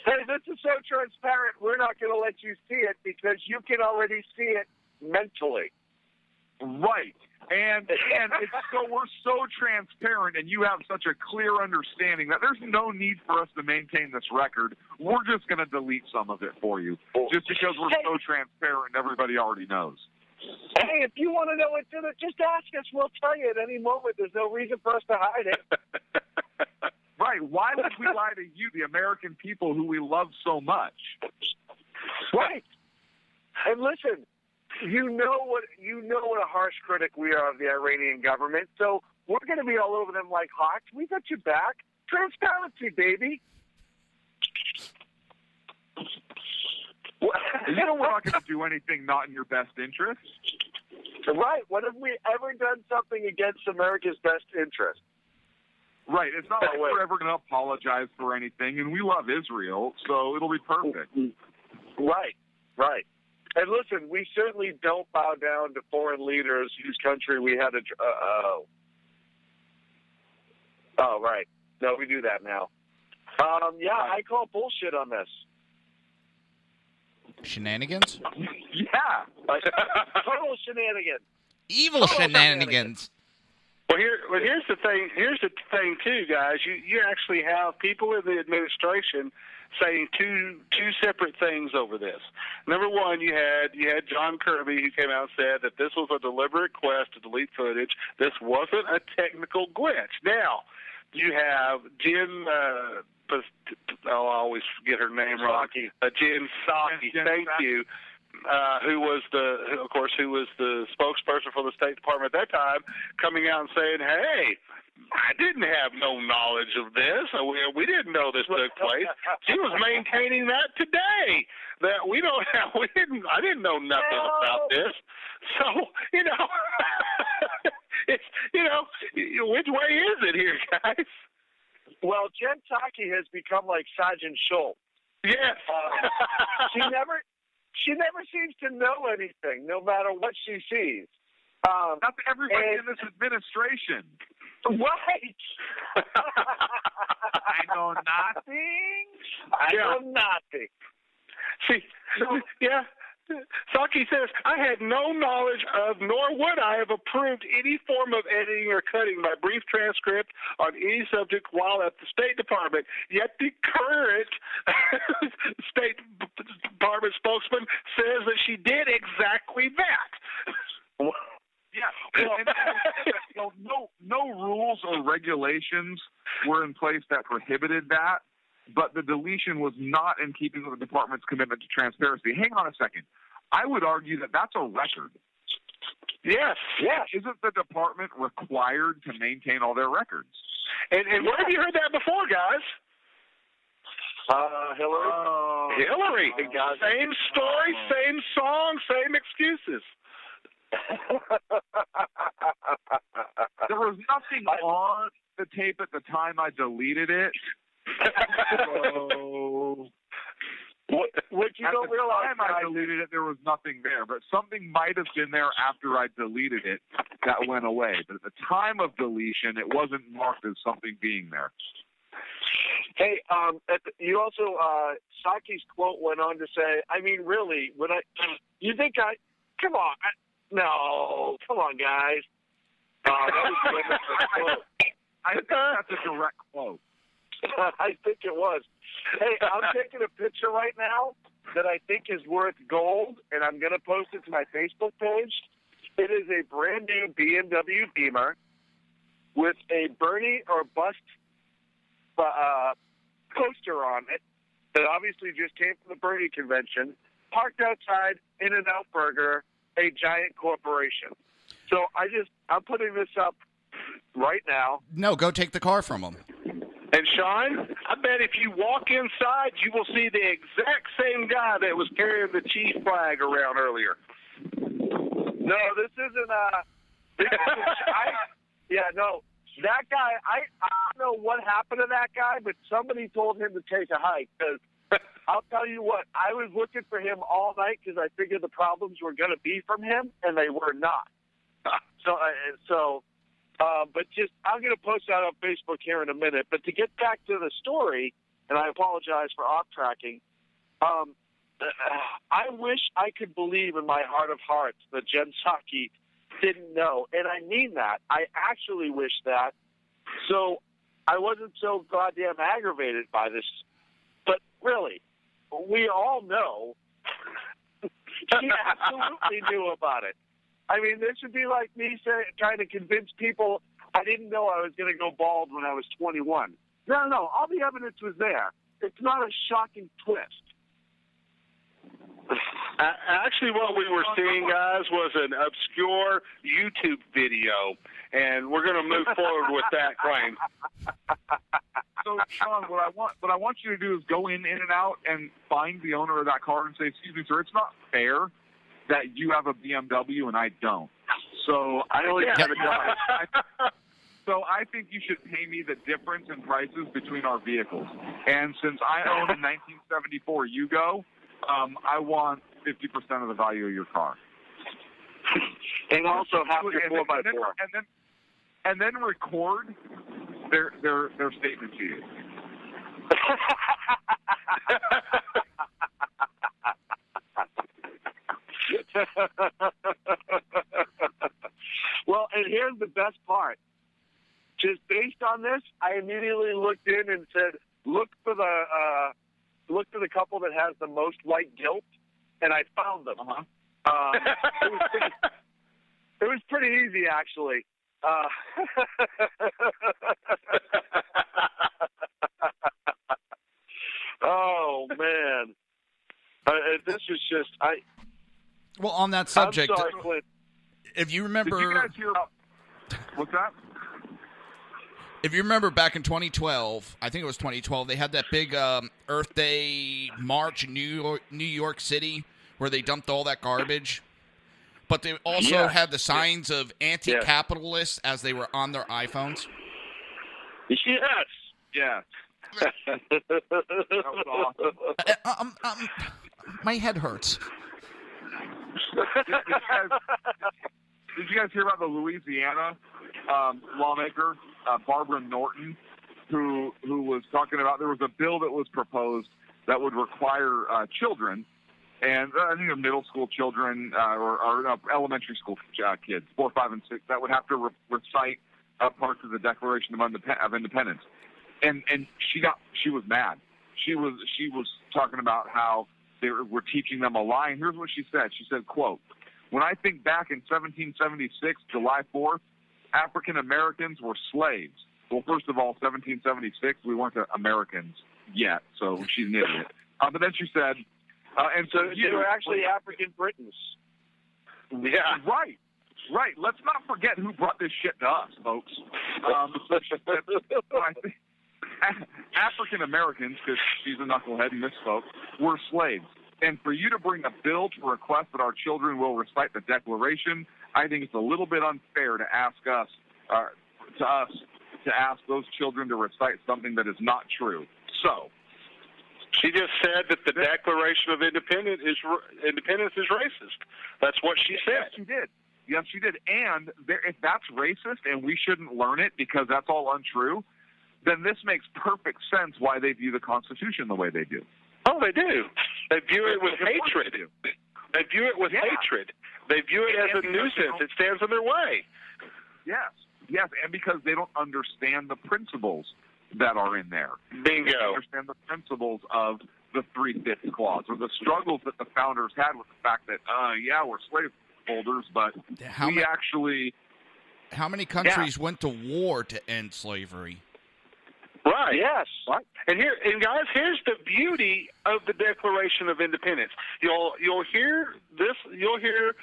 Hey, this is so transparent, we're not going to let you see it because you can already see it mentally. Right. And we're so transparent, and you have such a clear understanding that there's no need for us to maintain this record. We're just going to delete some of it for you, just because we're so transparent and everybody already knows. Hey, if you want to know what's in it, just ask us. We'll tell you at any moment. There's no reason for us to hide it. Right. Why would we lie to you, the American people who we love so much? Right. And listen, you know what a harsh critic we are of the Iranian government, so we're going to be all over them like hawks. We got your back. Transparency, baby. You know we're not going to do anything not in your best interest. Right. When have we ever done something against America's best interest? Right. It's not like we're ever going to apologize for anything, and we love Israel, so it'll be perfect. Right. Right. And listen, we certainly don't bow down to foreign leaders whose country we had to... Oh, right. No, we do that now. I call bullshit on this. Shenanigans? Yeah. Total shenanigans. Evil shenanigans. Well, here's the thing. Here's the thing, too, guys. You actually have people in the administration saying two separate things over this. Number one, you had John Kirby, who came out and said that this was a deliberate quest to delete footage. This wasn't a technical glitch. Now, you have Jen. I'll always get her name wrong. Jen Psaki. Thank you. Who was the spokesperson for the State Department at that time, coming out and saying, "Hey, I didn't have no knowledge of this. We didn't know this took place." She was maintaining that today. That I didn't know nothing about this. So it's which way is it here, guys? Well, Jen Psaki has become like Sergeant Schultz. Yes. She never seems to know anything, no matter what she sees. That's everybody in this administration. Right. I know nothing. I know nothing. See, yeah. Psaki says, "I had no knowledge of, nor would I have approved any form of editing or cutting my brief transcript on any subject while at the State Department. Yet the current State Department spokesman says that she did exactly that." Yeah. No rules or regulations were in place that prohibited that, but the deletion was not in keeping with the department's commitment to transparency. Hang on a second. I would argue that that's a record. Yes. Yes. Isn't the department required to maintain all their records? And where have you heard that before, guys? Hillary. Hillary. Same story, same song, same excuses. There was nothing on the tape at the time I deleted it. So, what you don't realize, at the time I deleted it, there was nothing there. But something might have been there after I deleted it that went away. But at the time of deletion, it wasn't marked as something being there. Hey, you also, Psaki's quote went on to say, I mean, really, come on. No, come on, guys. That was I think that's a direct quote. I think it was. Hey, I'm taking a picture right now that I think is worth gold, and I'm going to post it to my Facebook page. It is a brand new BMW Beamer with a Bernie or Bust poster on it that obviously just came from the Bernie convention, parked outside In-N-Out Burger, a giant corporation. So I'm putting this up right now. No, go take the car from them. And Sean, I bet if you walk inside, you will see the exact same guy that was carrying the Chief flag around earlier. No, this isn't. That guy. I don't know what happened to that guy, but somebody told him to take a hike. Because I'll tell you what, I was looking for him all night because I figured the problems were going to be from him, and they were not. But I'm going to post that on Facebook here in a minute. But to get back to the story, and I apologize for off-tracking, I wish I could believe in my heart of hearts that Jen Psaki didn't know. And I mean that. I actually wish that. So I wasn't so goddamn aggravated by this. But really, we all know she absolutely knew about it. I mean, this would be like me trying to convince people I didn't know I was going to go bald when I was 21. No, all the evidence was there. It's not a shocking twist. Actually, what we were seeing, guys, was an obscure YouTube video, and we're going to move forward with that claim. So, Sean, what I want you to do is go in and out and find the owner of that car and say, "Excuse me, sir, it's not fair that you have a BMW and I don't. So I only have a drive." So I think you should pay me the difference in prices between our vehicles. And since I own a 1974 Yugo, I want 50% of the value of your car. And also have your 4x4. And then record their statement to you. Well, and here's the best part. Just based on this, I immediately looked in and said, look for the couple that has the most white guilt, and I found them. It was pretty easy, actually. Oh man, this is just Well, on that subject, I'm sorry, Clint. if you remember, Did you guys hear about what's that? If you remember back in 2012, I think it was 2012, they had that big Earth Day march in New York City where they dumped all that garbage. But they also had the signs of anti-capitalists as they were on their iPhones. Yes. Yeah. That was awesome. My head hurts. Did you guys hear about the Louisiana lawmaker, Barbara Norton, who was talking about there was a bill that was proposed that would require children, and I think middle school children or elementary school kids, 4, 5, and 6, that would have to recite parts of the Declaration of Independence. And she was mad. She was talking about how they were teaching them a lie. And here's what she said. She said, quote, "When I think back in 1776, July 4th, African Americans were slaves." Well, first of all, 1776, we weren't Americans yet, so she's an idiot. But then she said, and so they were actually African Britons. Yeah, right. Let's not forget who brought this shit to us, folks. I think African Americans, because she's a knucklehead and misspoke, were slaves. And for you to bring a bill to request that our children will recite the Declaration, I think it's a little bit unfair to ask us to ask those children to recite something that is not true. So, she just said that the Declaration of Independence is racist. That's what she said. Yes, she did. And if that's racist and we shouldn't learn it because that's all untrue, then this makes perfect sense why they view the Constitution the way they do. Oh, they do. They view it with hatred. They view it with hatred. They view it as a nuisance. It stands in their way. Yes, and because they don't understand the principles that are in there. Bingo. They don't understand the principles of the 3/5 clause or the struggles that the founders had with the fact that, we're slaveholders, but How many countries went to war to end slavery? Right. Yes. Right. And guys, here's the beauty of the Declaration of Independence. You'll hear this. You'll hear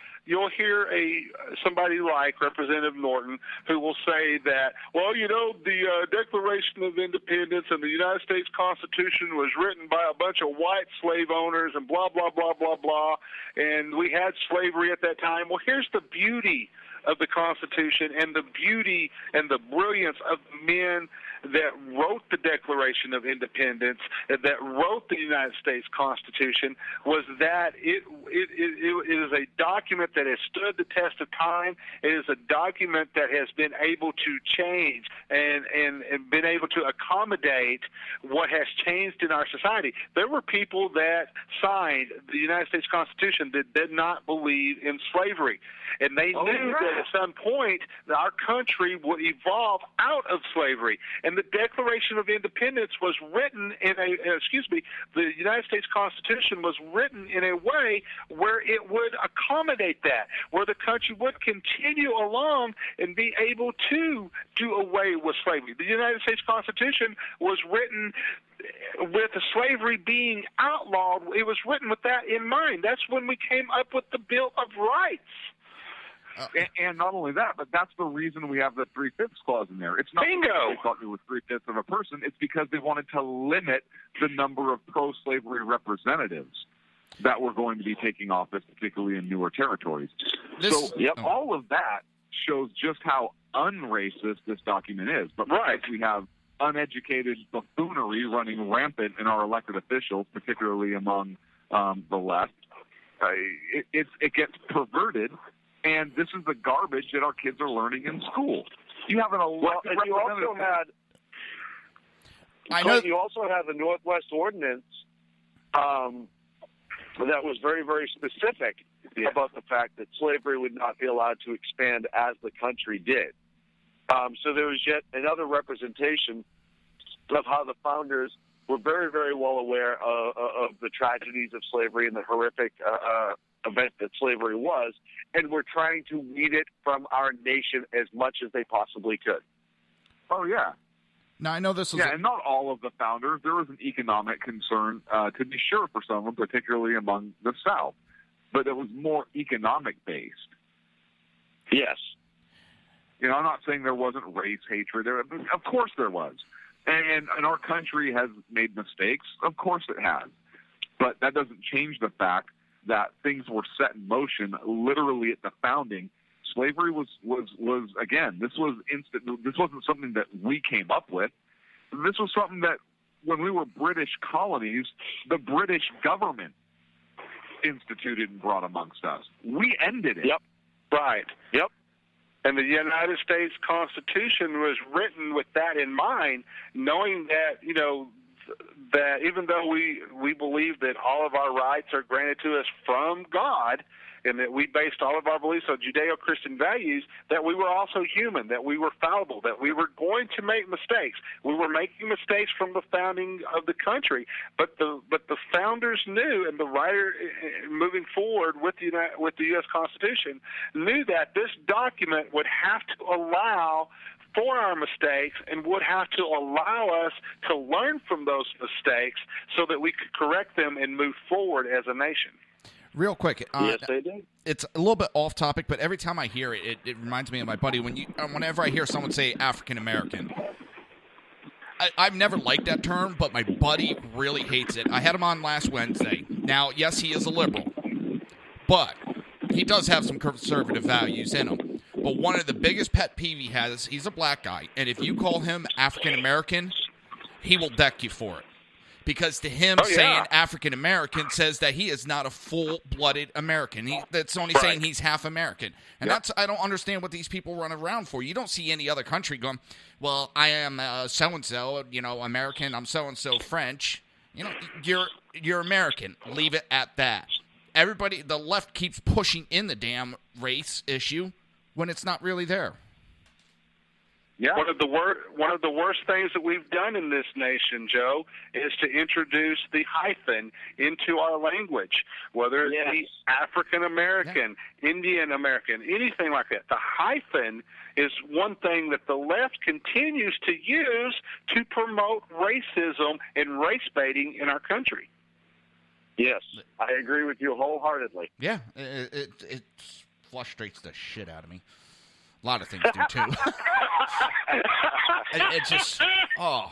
somebody like Representative Norton who will say that, well, the Declaration of Independence and the United States Constitution was written by a bunch of white slave owners and blah blah blah blah blah, and we had slavery at that time. Well, here's the beauty of the Constitution and the beauty and the brilliance of the men that wrote the Declaration of Independence, that wrote the United States Constitution, was that it is a document that has stood the test of time. It is a document that has been able to change and been able to accommodate what has changed in our society. There were people that signed the United States Constitution that did not believe in slavery. And they knew that at some point that our country would evolve out of slavery. And the Declaration of Independence was written the United States Constitution was written in a way where it would accommodate that, where the country would continue along and be able to do away with slavery. The United States Constitution was written with slavery being outlawed. It was written with that in mind. That's when we came up with the Bill of Rights. And not only that, but that's the reason we have the 3/5 clause in there. It's not because they thought it was 3/5 of a person. It's because they wanted to limit the number of pro-slavery representatives that were going to be taking office, particularly in newer territories. All of that shows just how unracist this document is. But because we have uneducated buffoonery running rampant in our elected officials, particularly among the left, it gets perverted. And this is the garbage that our kids are learning in school. You have an elected representative. You also had the Northwest Ordinance that was very, very specific about the fact that slavery would not be allowed to expand as the country did. So there was yet another representation of how the founders were very, very well aware of the tragedies of slavery and the horrific event that slavery was, and were trying to weed it from our nation as much as they possibly could. Oh, yeah. Now, I know this is... and not all of the founders. There was an economic concern, to be sure, for some of them, particularly among the South. But it was more economic-based. Yes. You know, I'm not saying there wasn't race hatred. Of course there was. And our country has made mistakes. Of course it has. But that doesn't change the fact that things were set in motion literally at the founding. Slavery was again, this was instant. This wasn't something that we came up with. This was something that when we were British colonies, the British government instituted and brought amongst us. We ended it. Yep. Right. Yep. And the United States Constitution was written with that in mind, knowing that, you know, that even though we believe that all of our rights are granted to us from God, and that we based all of our beliefs on Judeo-Christian values, that we were also human, that we were fallible, that we were going to make mistakes. We were making mistakes from the founding of the country, but the founders knew, and the writer moving forward with the U.S. Constitution knew that this document would have to allow for our mistakes and would have to allow us to learn from those mistakes so that we could correct them and move forward as a nation. Real quick, yes, they did. It's a little bit off topic, but every time I hear it, it reminds me of my buddy. Whenever I hear someone say African American, I've never liked that term, but my buddy really hates it. I had him on last Wednesday. Now, yes, he is a liberal, but he does have some conservative values in him. But one of the biggest pet peeve he has, he's a black guy, and if you call him African American, he will deck you for it. Because to him, saying African American says that he is not a full-blooded American. That's only saying he's half American. And I don't understand what these people run around for. You don't see any other country going, well, I am so-and-so, American. I'm so-and-so French. You're American. Leave it at that. Everybody, the left keeps pushing in the damn race issue when it's not really there. Yeah. One of the worst things that we've done in this nation, Joe, is to introduce the hyphen into our language, whether it be African American, Indian American, anything like that. The hyphen is one thing that the left continues to use to promote racism and race baiting in our country. Yes, I agree with you wholeheartedly. Yeah, it frustrates the shit out of me. A lot of things do, too. It's just, I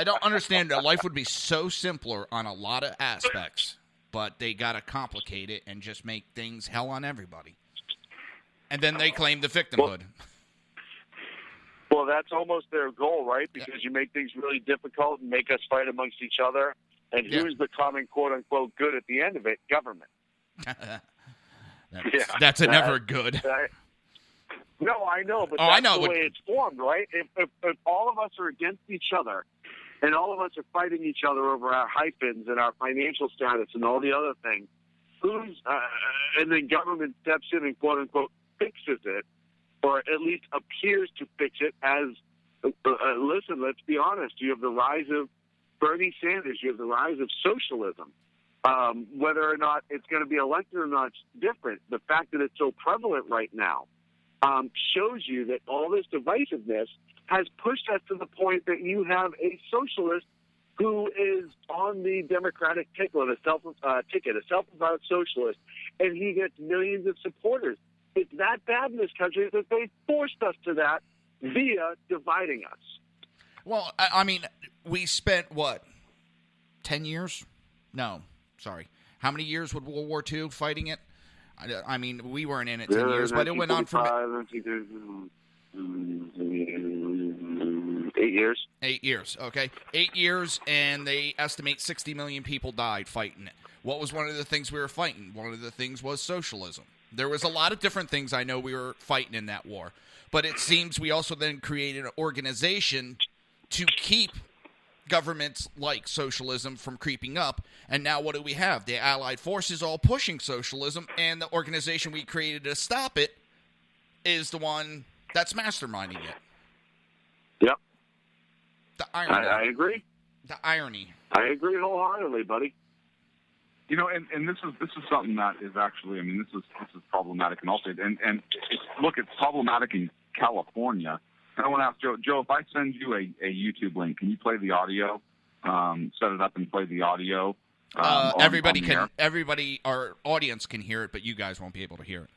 don't understand that life would be so simpler on a lot of aspects, but they got to complicate it and just make things hell on everybody. And then they claim the victimhood. Well, that's almost their goal, right? Because you make things really difficult and make us fight amongst each other. And who's the common quote-unquote good at the end of it? Government. That's never good. No, I know, but that's the way it's formed, right? If all of us are against each other, and all of us are fighting each other over our hyphens and our financial status and all the other things, and then government steps in and quote unquote fixes it, or at least appears to fix it as, listen, let's be honest, you have the rise of Bernie Sanders, you have the rise of socialism. Whether or not it's going to be elected or not, it's different. The fact that it's so prevalent right now shows you that all this divisiveness has pushed us to the point that you have a socialist who is on the Democratic ticket, a self-avowed socialist, and he gets millions of supporters. It's that bad in this country that they forced us to that via dividing us. Well, I mean, we spent, 10 years? No. Sorry. How many years with World War II fighting it? I mean, we weren't in it 10 years, but it went on for 8 years. 8 years, okay. 8 years, and they estimate 60 million people died fighting it. What was one of the things we were fighting? One of the things was socialism. There was a lot of different things I know we were fighting in that war, but it seems we also then created an organization to keep governments like socialism from creeping up, and now what do we have? The Allied forces all pushing socialism, and the organization we created to stop it is the one that's masterminding it. Yep. The irony. I agree. The irony. I agree wholeheartedly, buddy. And this is something that is actually, this is problematic in all states. And look, it's problematic in California. And I want to ask Joe, if I send you a YouTube link, can you play the audio? Set it up and play the audio. Everybody, our audience can hear it, but you guys won't be able to hear it.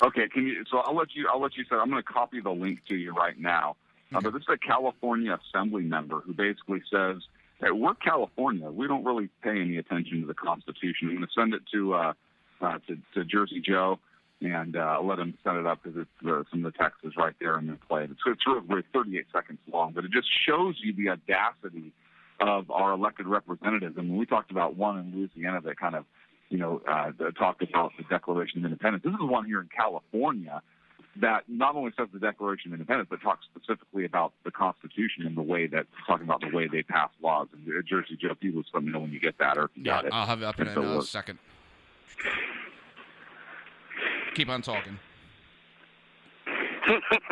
Okay, so I'll let you set. I'm going to copy the link to you right now. Okay. But this is a California Assembly member who basically says, hey, we're California. We don't really pay any attention to the Constitution. I'm going to send it to Jersey Joe and let him set it up because some of the text is right there and then play it. It's really 38 seconds long, but it just shows you the audacity of our elected representatives. And when we talked about one in Louisiana that kind of, talked about the Declaration of Independence, this is one here in California that not only says the Declaration of Independence, but talks specifically about the Constitution and talking about the way they pass laws. And Jersey Joe, people just let me know when you get that or if you got it. I'll have it up in a second. Keep on talking.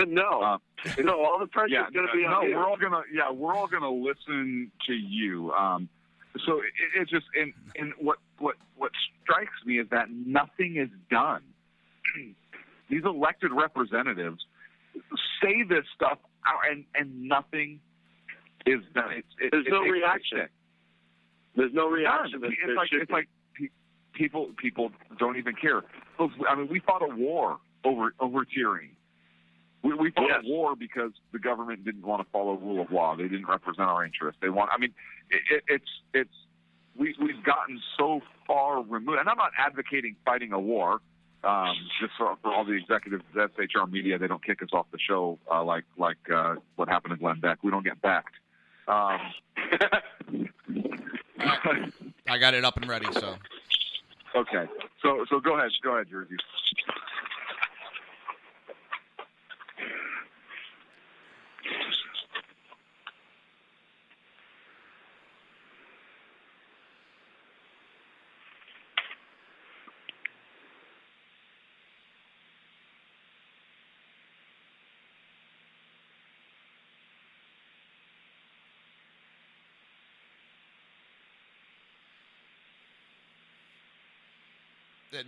No, all the pressure's going to be on you. We're all gonna listen to you. So it's just, and what strikes me is that nothing is done. These elected representatives say this stuff and nothing is done. There's no reaction. There's no reaction. It's like people don't even care. We fought a war over tyranny. We fought a war because the government didn't want to follow rule of law. They didn't represent our interests. We've gotten so far removed. And I'm not advocating fighting a war. Just for all the executives at SHR Media, they don't kick us off the show like what happened to Glenn Beck. We don't get backed. I got it up and ready. So okay. So go ahead, Jersey.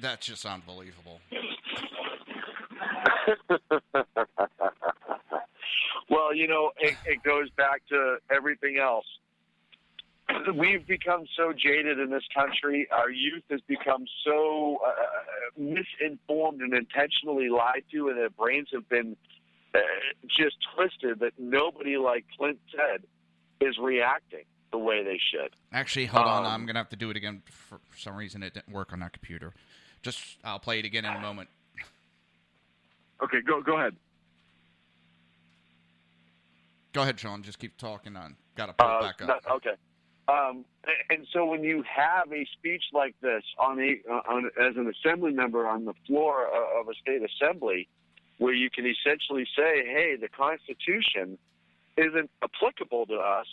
That's just unbelievable. Well, it goes back to everything else. We've become so jaded in this country. Our youth has become so misinformed and intentionally lied to, and their brains have been just twisted that nobody, like Clint said, is reacting the way they should. Actually, hold on. I'm going to have to do it again. For some reason, it didn't work on that computer. I'll play it again in a moment. Okay, go ahead. Go ahead, Sean. Just keep talking on. Got to pull it back up. Okay. And so when you have a speech like this as an assembly member on the floor of a state assembly, where you can essentially say, hey, the Constitution isn't applicable to us.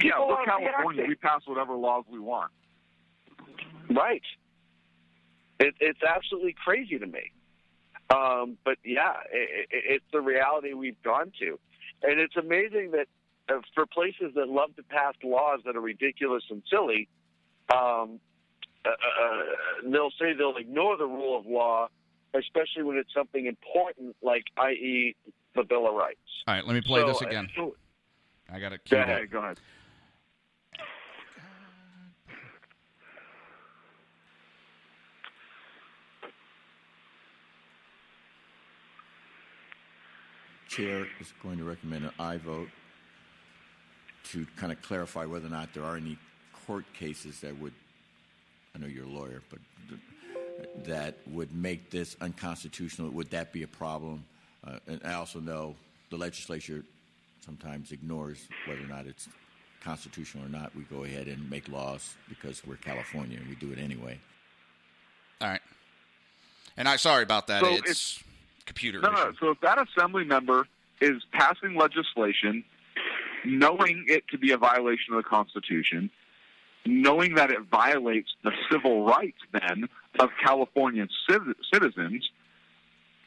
Yeah, we're California. We pass whatever laws we want. Right. It's absolutely crazy to me. But, yeah, it's the reality we've gone to. And it's amazing that for places that love to pass laws that are ridiculous and silly, they'll say they'll ignore the rule of law, especially when it's something important like, i.e., the Bill of Rights. All right, let me play this again. I got to Go ahead. Chair is going to recommend an aye vote to kind of clarify whether or not there are any court cases that would, I know you're a lawyer, but that would make this unconstitutional. Would that be a problem? And I also know the legislature sometimes ignores whether or not it's constitutional or not. We go ahead and make laws because we're California and we do it anyway. All right. And sorry about that. So it's computer issue. No. So if that assembly member is passing legislation, knowing it to be a violation of the Constitution, knowing that it violates the civil rights then of Californian citizens,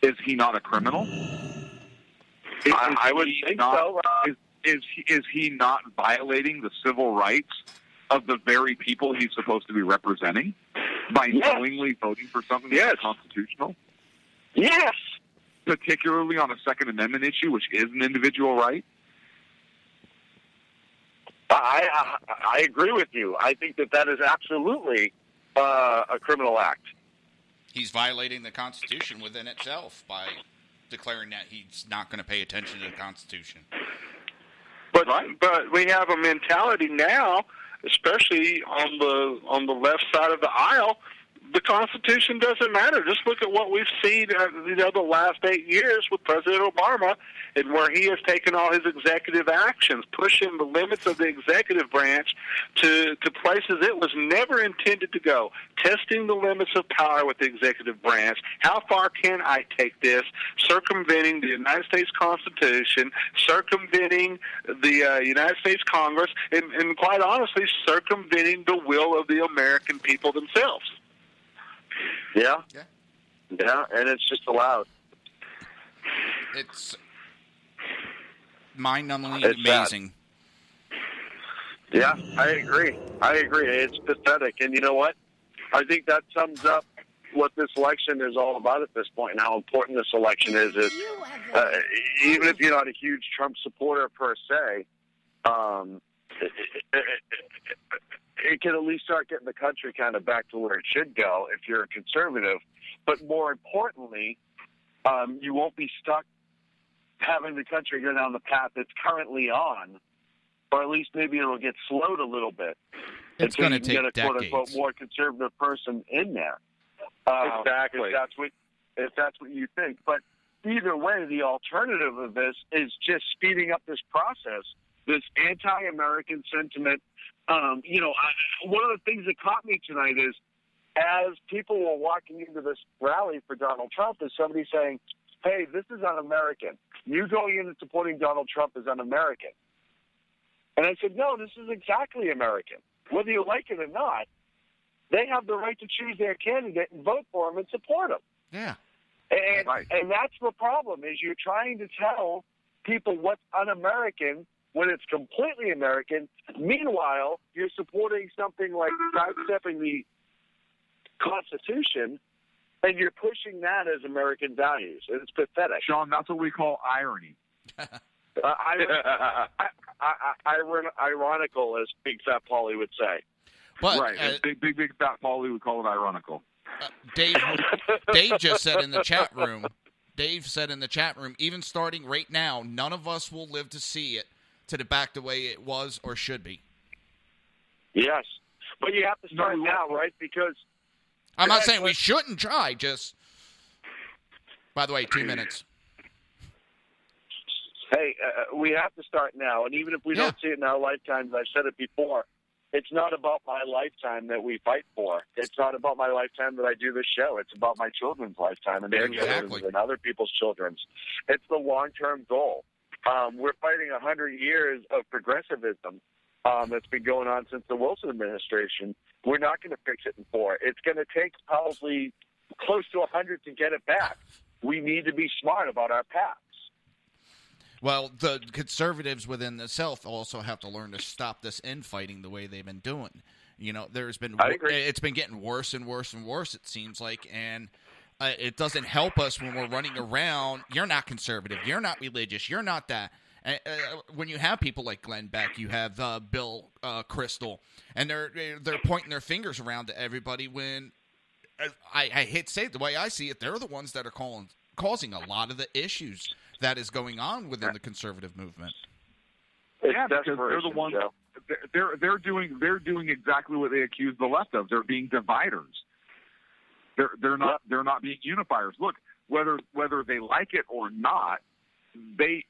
is he not a criminal? I would think so. Is he not violating the civil rights of the very people he's supposed to be representing by knowingly voting for something that's constitutional? Yes. Particularly on a Second Amendment issue, which is an individual right? I agree with you. I think that is absolutely a criminal act. He's violating the Constitution within itself by declaring that he's not going to pay attention to the Constitution. But we have a mentality now, especially on the left side of the aisle. The Constitution doesn't matter. Just look at what we've seen the last 8 years with President Obama, and where he has taken all his executive actions, pushing the limits of the executive branch to places it was never intended to go, testing the limits of power with the executive branch. How far can I take this? Circumventing the United States Constitution, circumventing the United States Congress, and quite honestly, circumventing the will of the American people themselves. Yeah, and it's just allowed. It's mind-numbingly amazing. Yeah, I agree. It's pathetic. And you know what? I think that sums up what this election is all about at this point and how important this election is even if you're not a huge Trump supporter per se, it can at least start getting the country kind of back to where it should go if you're a conservative. But more importantly, you won't be stuck having the country go down the path it's currently on, or at least maybe it'll get slowed a little bit. It's going to take get a quote-unquote more conservative person in there. Exactly. If that's what you think. But either way, the alternative of this is just speeding up this process, this anti-American sentiment. One of the things that caught me tonight is, as people were walking into this rally for Donald Trump, is somebody saying, hey, this is un-American. You going in and supporting Donald Trump is un-American. And I said, no, this is exactly American. Whether you like it or not, they have the right to choose their candidate and vote for him and support him. Yeah. And that's the problem, is you're trying to tell people what's un-American when it's completely American. Meanwhile, you're supporting something like sidestepping the Constitution, and you're pushing that as American values. It's pathetic. Sean, that's what we call irony. Ironical, as Big Fat Paulie would say. But, right, big Fat Paulie would call it ironical. Dave just said in the chat room, even starting right now, none of us will live to see it back the way it was or should be. Yes. But you have to start now, right? Because I'm not saying we shouldn't try, just... By the way, 2 minutes. Hey, we have to start now. And even if we don't see it in our lifetimes, I've said it before, it's not about my lifetime that we fight for. It's not about my lifetime that I do this show. It's about my children's lifetime and their children's and other people's children's. It's the long-term goal. We're fighting 100 years of progressivism that's been going on since the Wilson administration. We're not going to fix it in 4. It's going to take probably close to 100 to get it back. We need to be smart about our paths. Well, the conservatives within the South also have to learn to stop this infighting the way they've been doing. You know, it's been getting worse and worse and worse, it seems like, and it doesn't help us when we're running around. You're not conservative. You're not religious. You're not that. When you have people like Glenn Beck, you have Bill Kristol, and they're pointing their fingers around to everybody when I hate to say it, the way I see it, they're the ones that are causing a lot of the issues that is going on within the conservative movement. Yeah, because they're the ones. They're doing exactly what they accuse the left of. They're being dividers. They're not being unifiers. Look, whether they like it or not, the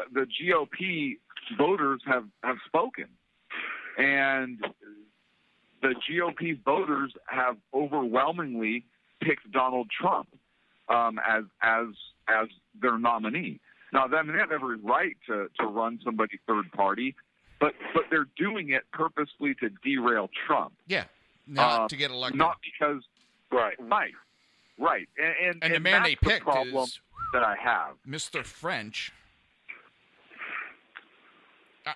GOP voters have spoken, and the GOP voters have overwhelmingly picked Donald Trump as their nominee. Now, they have every right to run somebody third party, but they're doing it purposely to derail Trump. Yeah, not to get elected. Not because right. And the man they picked the problem is that I have, Mr. French.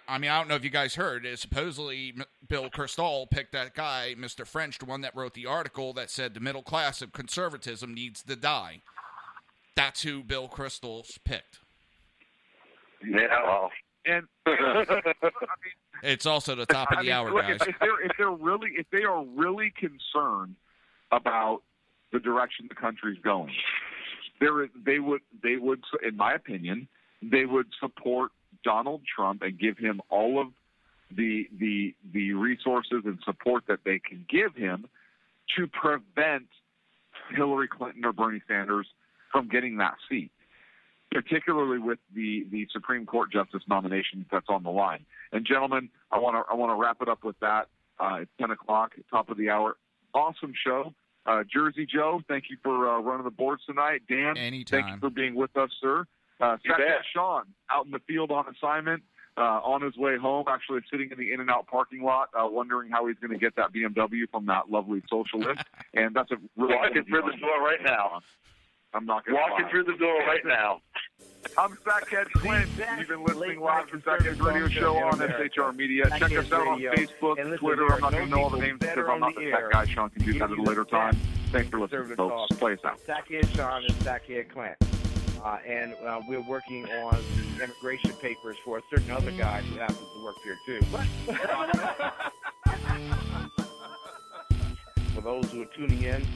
I mean, I don't know if you guys heard. Supposedly, Bill Kristol picked that guy, Mr. French, the one that wrote the article that said the middle class of conservatism needs to die. That's who Bill Kristol's picked. Yeah, well. And I mean, it's also the top of the hour, look, guys. If they are really concerned about the direction the country's going, they would, in my opinion, they would support Donald Trump and give him all of the resources and support that they can give him to prevent Hillary Clinton or Bernie Sanders from getting that seat, particularly with the Supreme Court justice nomination that's on the line. And gentlemen, I want to wrap it up with that. It's 10 o'clock, top of the hour. Awesome show. Jersey Joe, thank you for running the boards tonight. Dan, anytime. Thank you for being with us, sir. Second, Sean, out in the field on assignment, on his way home, actually sitting in the In-N-Out parking lot, wondering how he's going to get that BMW from that lovely socialist. And that's a really walking through the door right now. I'm not going to walking through the door right now. I'm Sackhead Clint. You've been listening live to Sackhead's radio show on SHR Media. Check us out on Facebook, Twitter. I'm not going to know all the names because I'm not the tech guy. Sean can do that at a later time. Thanks for listening, folks. Play us out. Sackhead Sean and Sackhead Clint. And we're working on the immigration papers for a certain other guy who happens to work here, too. For those who are tuning in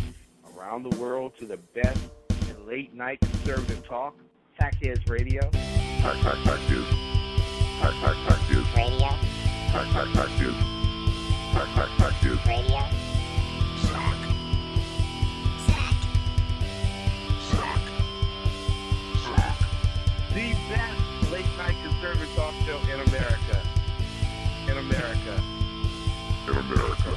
around the world to the best in late-night conservative talk, Sackheads Radio. Sack News. Sack News. Radio. Sack News. Sack News. Radio. The best late-night conservative talk show in America. In America. In America.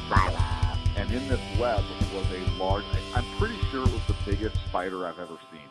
Love. And in this web was a large, I'm pretty sure it was the biggest spider I've ever seen.